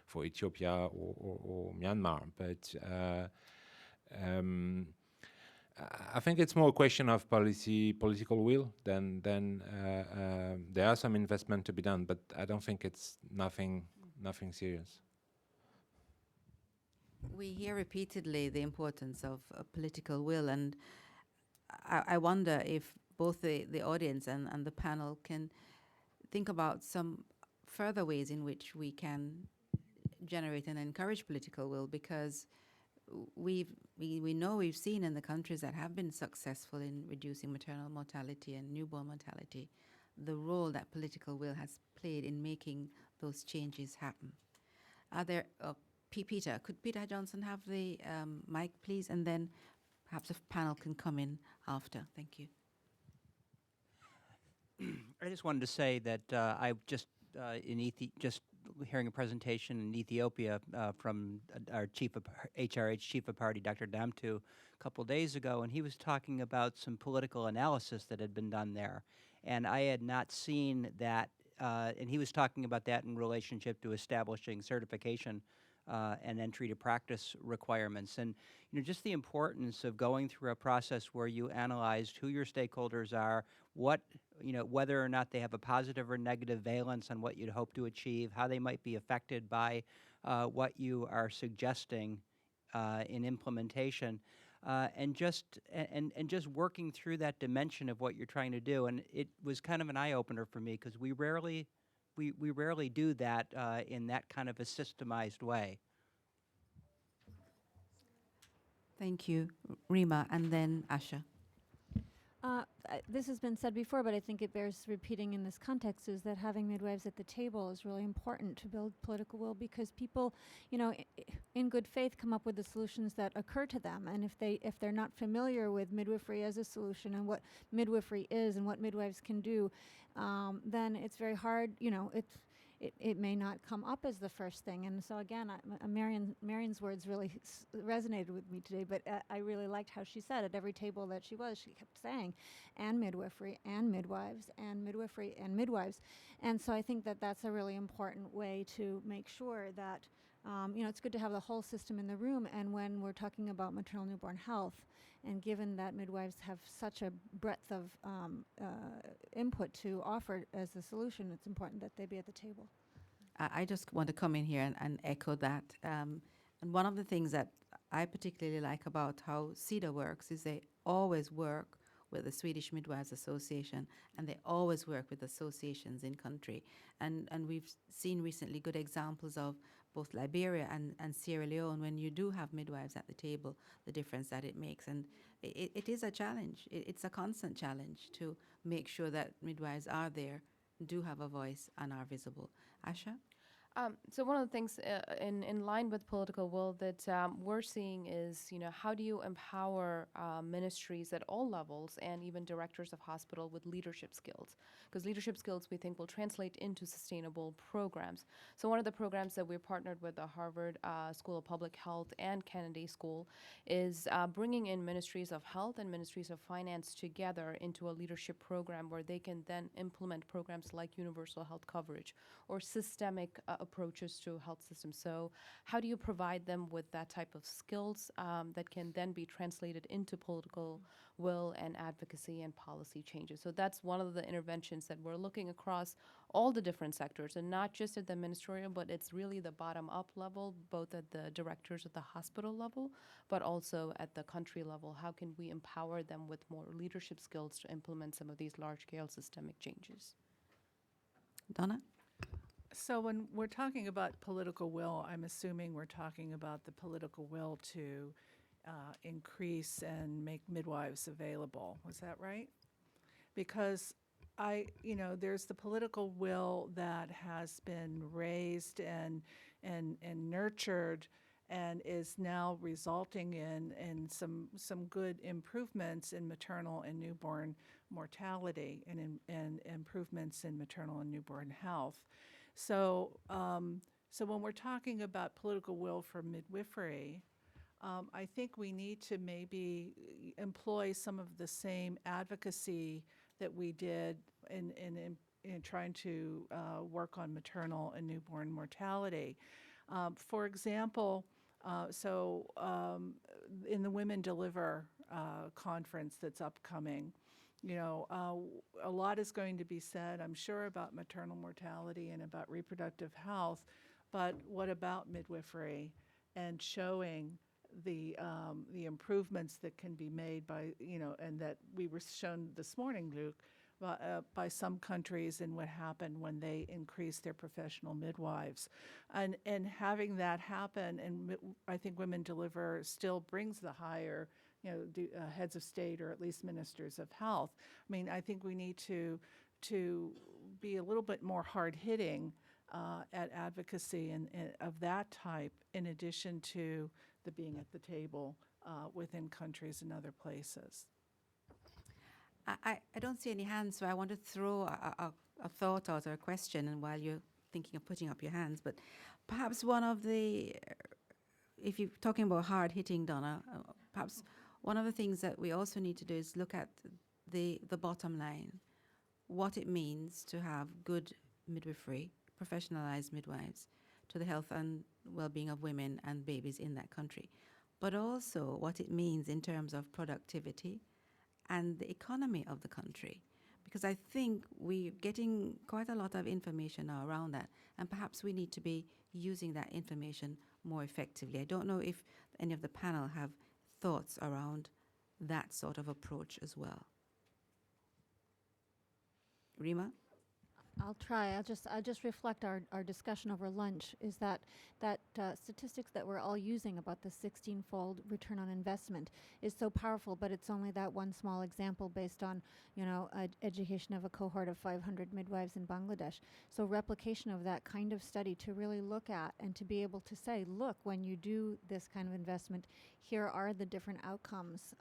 for Ethiopia or Myanmar. But I think it's more a question of political will than there are some investment to be done, but I don't think it's nothing serious. We hear repeatedly the importance of political will, and I wonder if both the audience and the panel can think about some further ways in which we can generate and encourage political will, because we know we've seen in the countries that have been successful in reducing maternal mortality and newborn mortality, the role that political will has played in making those changes happen. Are there, Peter, could Peter Johnson have the mic, please? And then perhaps the panel can come in after. Thank you. I just wanted to say that I just just hearing a presentation in Ethiopia from our HRH chief of party, Dr. Damtu, a couple days ago, and he was talking about some political analysis that had been done there, and I had not seen that. And he was talking about that in relationship to establishing certification and entry to practice requirements, and just the importance of going through a process where you analyzed who your stakeholders are, what whether or not they have a positive or negative valence on what you'd hope to achieve, how they might be affected by what you are suggesting in implementation, and just working through that dimension of what you're trying to do. And it was kind of an eye opener for me, because we rarely do that in that kind of a systemized way. Thank you, Rima, and then Asha. This has been said before, but I think it bears repeating in this context, is that having midwives at the table is really important to build political will, because people, in good faith come up with the solutions that occur to them. And if they're not familiar with midwifery as a solution and what midwifery is and what midwives can do, then it's very hard, it may not come up as the first thing. And so again, Marion's words really resonated with me today, but I really liked how she said at every table that she kept saying, and midwifery, and midwives, and midwifery, and midwives. And so I think that that's a really important way to make sure that, it's good to have the whole system in the room. And when we're talking about maternal newborn health, and given that midwives have such a breadth of input to offer as a solution, it's important that they be at the table. I just want to come in here and echo that. And one of the things that I particularly like about how CEDA works is they always work with the Swedish Midwives Association, and they always work with associations in country. And we've seen recently good examples of both Liberia and Sierra Leone, when you do have midwives at the table, the difference that it makes. And it is a challenge. It's a constant challenge to make sure that midwives are there, do have a voice, and are visible. Asha? So one of the things in line with political will that we're seeing is, how do you empower ministries at all levels and even directors of hospital with leadership skills? Because leadership skills, we think, will translate into sustainable programs. So one of the programs that we're partnered with the Harvard School of Public Health and Kennedy School is bringing in ministries of health and ministries of finance together into a leadership program where they can then implement programs like universal health coverage or systemic approaches to health systems. So how do you provide them with that type of skills that can then be translated into political will and advocacy and policy changes? So that's one of the interventions that we're looking across all the different sectors, and not just at the ministerial, but it's really the bottom-up level, both at the directors at the hospital level, but also at the country level. How can we empower them with more leadership skills to implement some of these large-scale systemic changes? Donna? So when we're talking about political will, I'm assuming we're talking about the political will to increase and make midwives available. Was that right? Because there's the political will that has been raised and nurtured and is now resulting in some good improvements in maternal and newborn mortality and improvements in maternal and newborn health. So when we're talking about political will for midwifery, I think we need to maybe employ some of the same advocacy that we did trying to work on maternal and newborn mortality. For example, in the Women Deliver conference that's upcoming, a lot is going to be said, I'm sure, about maternal mortality and about reproductive health, but what about midwifery and showing the improvements that can be made by, and that we were shown this morning, Luke, by some countries and what happened when they increased their professional midwives. And having that happen, and I think Women Deliver still brings the higher, heads of state or at least ministers of health. I mean, I think we need to be a little bit more hard-hitting at advocacy and of that type, in addition to the being at the table within countries and other places. I don't see any hands, so I want to throw a thought out or a question, and while you're thinking of putting up your hands, but perhaps one of the, if you're talking about hard-hitting, Donna, perhaps one of the things that we also need to do is look at the bottom line, what it means to have good midwifery, professionalized midwives, to the health and well-being of women and babies in that country, but also what it means in terms of productivity and the economy of the country. Because I think we're getting quite a lot of information now around that, and perhaps we need to be using that information more effectively. I don't know if any of the panel have thoughts around that sort of approach as well. Rima? I'll try. I'll just reflect our discussion over lunch is that statistics that we're all using about the 16-fold return on investment is so powerful, but it's only that one small example based on, education of a cohort of 500 midwives in Bangladesh. So replication of that kind of study to really look at and to be able to say, look, when you do this kind of investment, here are the different outcomes,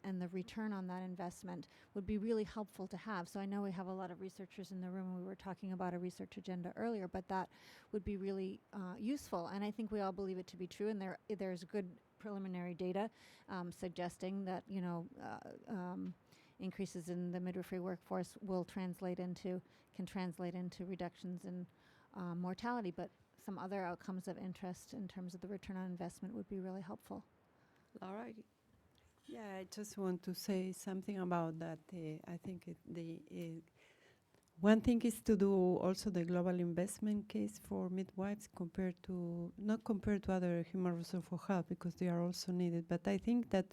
and the return on that investment would be really helpful to have. So I know we have a lot of researchers in the room, and we were talking about a research agenda earlier, but that would be really useful. And I think we all believe it to be true, and there's good preliminary data suggesting that, increases in the midwifery workforce can translate into reductions in mortality, but some other outcomes of interest in terms of the return on investment would be really helpful. Laura? Yeah, I just want to say something about that. I think one thing is to do also the global investment case for midwives not compared to other human resources for health, because they are also needed. But I think that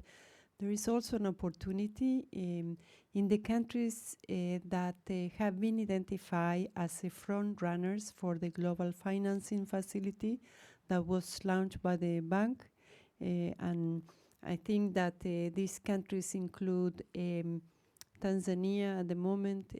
there is also an opportunity in the countries that have been identified as front runners for the global financing facility that was launched by the bank. And I think that these countries include Tanzania at the moment,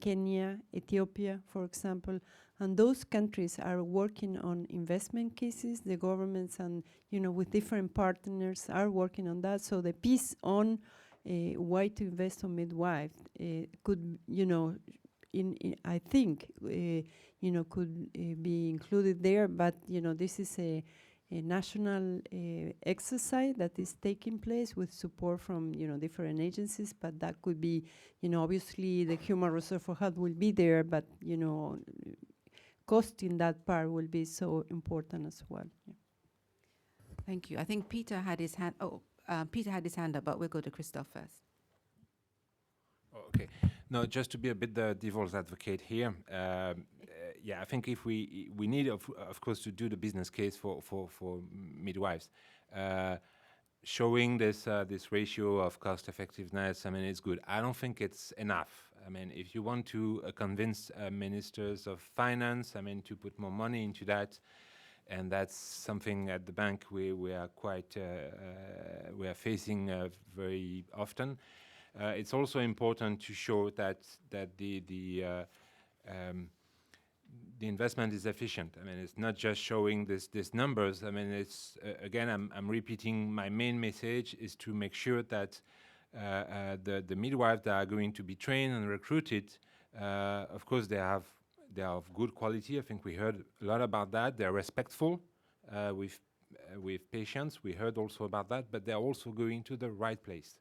Kenya, Ethiopia, for example, and those countries are working on investment cases. The governments and, with different partners are working on that. So the piece on why to invest on midwife could, I think, could be included there. But, this is a national exercise that is taking place with support from different agencies, but that could be obviously the human resource for health will be there, but costing that part will be so important as well. Yeah. Thank you. I think Peter had his hand. Peter had his hand up, but we'll go to Christoph first. Okay. No, just to be a bit the devil's advocate here. Yeah, I think if we need, of course, to do the business case for midwives, showing this ratio of cost effectiveness, I mean, it's good. I don't think it's enough. I mean, if you want to convince ministers of finance, I mean, to put more money into that, and that's something at the bank we are quite we are facing very often. It's also important to show that the investment is efficient. I mean, it's not just showing these numbers. I mean, it's again, I'm repeating my main message is to make sure that the midwives that are going to be trained and recruited, of course, they are of good quality. I think we heard a lot about that. They're respectful with patients. We heard also about that, but they're also going to the right place.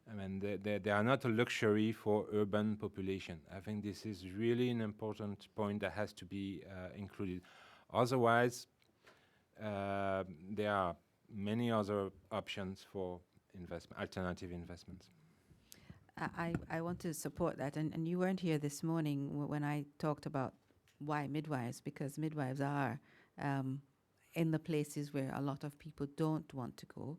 I mean, they are not a luxury for urban population. I think this is really an important point that has to be included. Otherwise, there are many other options for alternative investments. I want to support that, and you weren't here this morning when I talked about why midwives, because midwives are in the places where a lot of people don't want to go,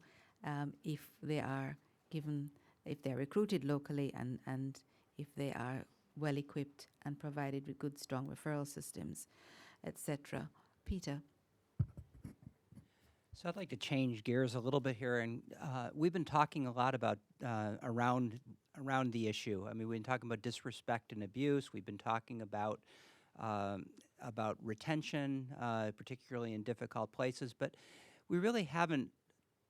if they are given, if they're recruited locally, and if they are well equipped and provided with good, strong referral systems, etc. Peter. So I'd like to change gears a little bit here, and we've been talking a lot about around the issue. I mean, we've been talking about disrespect and abuse. We've been talking about retention, particularly in difficult places, but we really haven't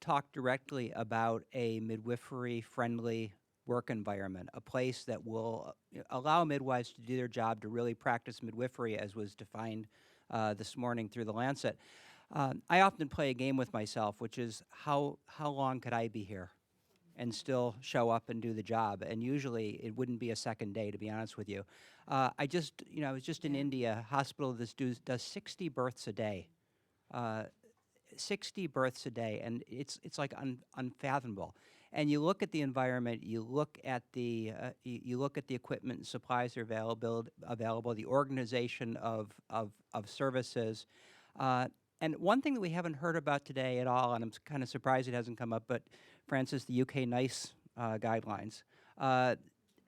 talked directly about a midwifery-friendly work environment, a place that will allow midwives to do their job, to really practice midwifery as was defined this morning through the Lancet. I often play a game with myself, which is how long could I be here and still show up and do the job? And usually it wouldn't be a second day, to be honest with you. I was just in India, a hospital that does 60 births a day. 60 births a day, and it's like unfathomable. And you look at the environment, you look at the equipment and supplies that are available, the organization of services. And one thing that we haven't heard about today at all, and I'm kind of surprised it hasn't come up, but Francis, the UK NICE guidelines.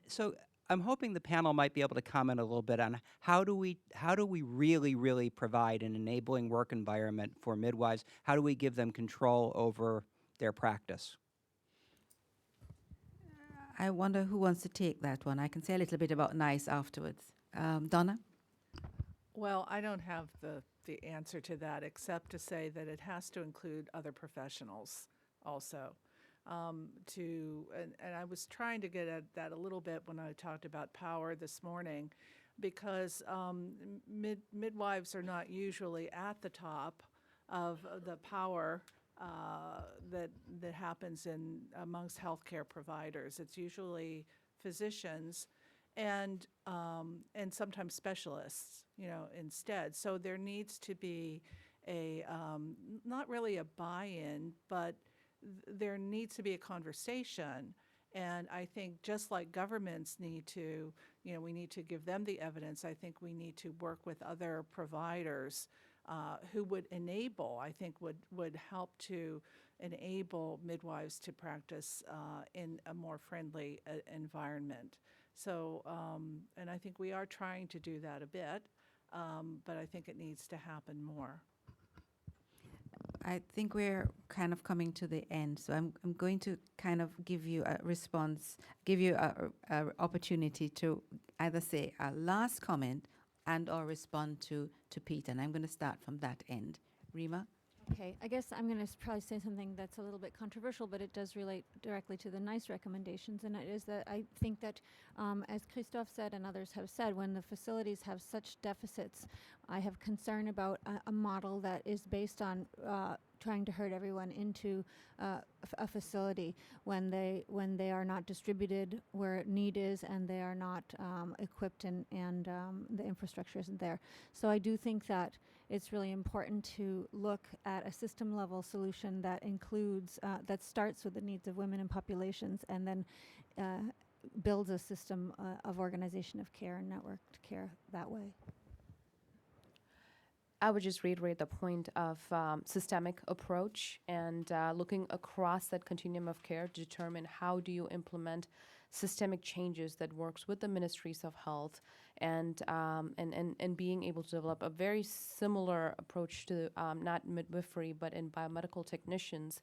So I'm hoping the panel might be able to comment a little bit on how do we really provide an enabling work environment for midwives? How do we give them control over their practice? I wonder who wants to take that one. I can say a little bit about NICE afterwards. Donna? Well, I don't have the answer to that, except to say that it has to include other professionals also. And I was trying to get at that a little bit when I talked about power this morning, because midwives are not usually at the top of the power that happens amongst healthcare providers. It's usually physicians and sometimes specialists, instead. So there needs to be not really a buy-in, but there needs to be a conversation. And I think just like governments need to, we need to give them the evidence, I think we need to work with other providers who would enable, I think would help to enable midwives to practice in a more friendly environment. So, and I think we are trying to do that a bit, but I think it needs to happen more. I think we're kind of coming to the end, so I'm going to kind of give you a response, give you a opportunity to either say a last comment and or respond to Peter, and I'm going to start from that end. Rima? Okay, I guess I'm going to probably say something that's a little bit controversial, but it does relate directly to the NICE recommendations, and it is that I think that, as Christophe said and others have said, when the facilities have such deficits, I have concern about a model that is based on trying to herd everyone into a facility when they are not distributed where need is, and they are not equipped, and the infrastructure isn't there. So I do think that it's really important to look at a system-level solution that includes, that starts with the needs of women and populations, and then builds a system of organization of care and networked care that way. I would just reiterate the point of systemic approach and looking across that continuum of care to determine how do you implement systemic changes that works with the ministries of health, and being able to develop a very similar approach to not midwifery but in biomedical technicians.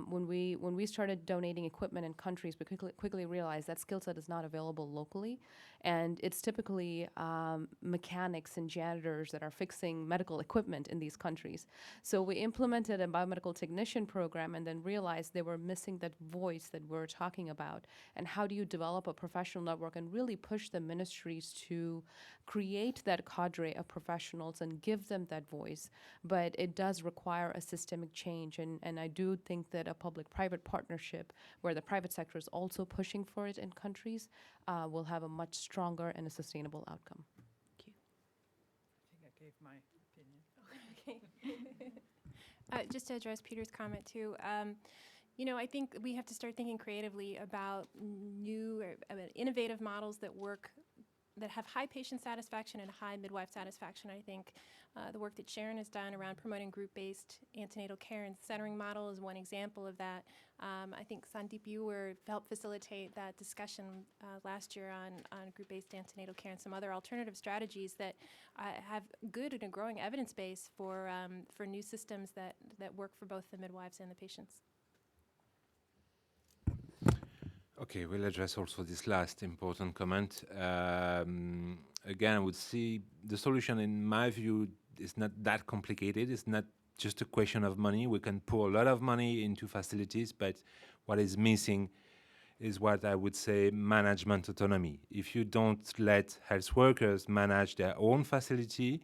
When we started donating equipment in countries, we quickly realized that skill set is not available locally, and it's typically mechanics and janitors that are fixing medical equipment in these countries. So we implemented a biomedical technician program and then realized they were missing that voice that we're talking about. And how do you develop a professional network and really push the ministries to to create that cadre of professionals and give them that voice. But it does require a systemic change. And I do think that a public-private partnership where the private sector is also pushing for it in countries will have a much stronger and a sustainable outcome. Thank you. I think I gave my opinion. Just to address Peter's comment too, I think we have to start thinking creatively about new, innovative models that work, that have high patient satisfaction and high midwife satisfaction. I think the work that Sharon has done around promoting group-based antenatal care and centering model is one example of that. I think Sandeep, you helped facilitate that discussion last year on group-based antenatal care and some other alternative strategies that have good and a growing evidence base for new systems that work for both the midwives and the patients. Okay, we'll address also this last important comment. Again, I would see the solution, in my view, is not that complicated. It's not just a question of money. We can pour a lot of money into facilities, but what is missing is what I would say management autonomy. If you don't let health workers manage their own facility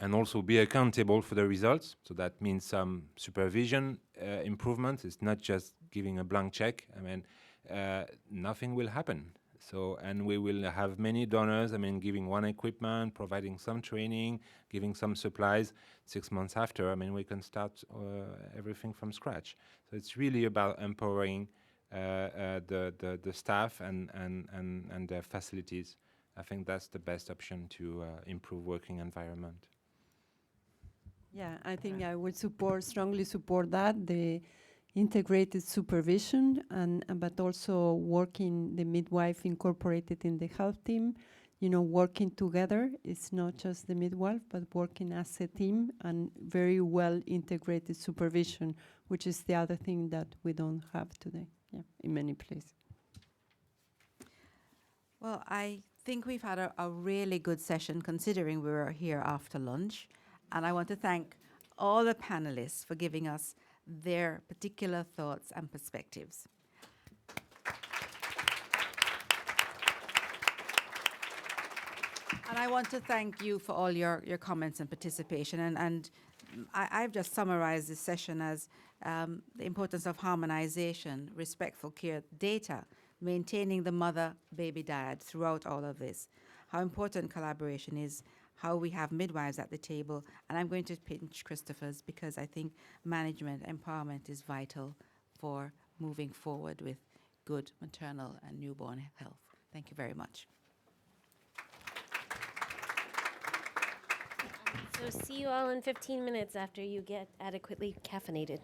and also be accountable for the results, so that means some supervision improvement. It's not just giving a blank check. I mean, nothing will happen. So, and we will have many donors, giving one equipment, providing some training, giving some supplies. 6 months after, we can start everything from scratch. So it's really about empowering the staff and their facilities. I think that's the best option to improve working environment. Yeah, I think I would strongly support that, the integrated supervision, but also working the midwife incorporated in the health team, working together. It's not just the midwife, but working as a team and very well integrated supervision, which is the other thing that we don't have today, in many places. Well, I think we've had a really good session considering we were here after lunch. And I want to thank all the panelists for giving us their particular thoughts and perspectives. And I want to thank you for all your comments and participation. And I've just summarized this session as the importance of harmonization, respectful care data, maintaining the mother-baby dyad throughout all of this, how important collaboration is, how we have midwives at the table. And I'm going to pinch Christopher's because I think management empowerment is vital for moving forward with good maternal and newborn health. Thank you very much. So see you all in 15 minutes after you get adequately caffeinated.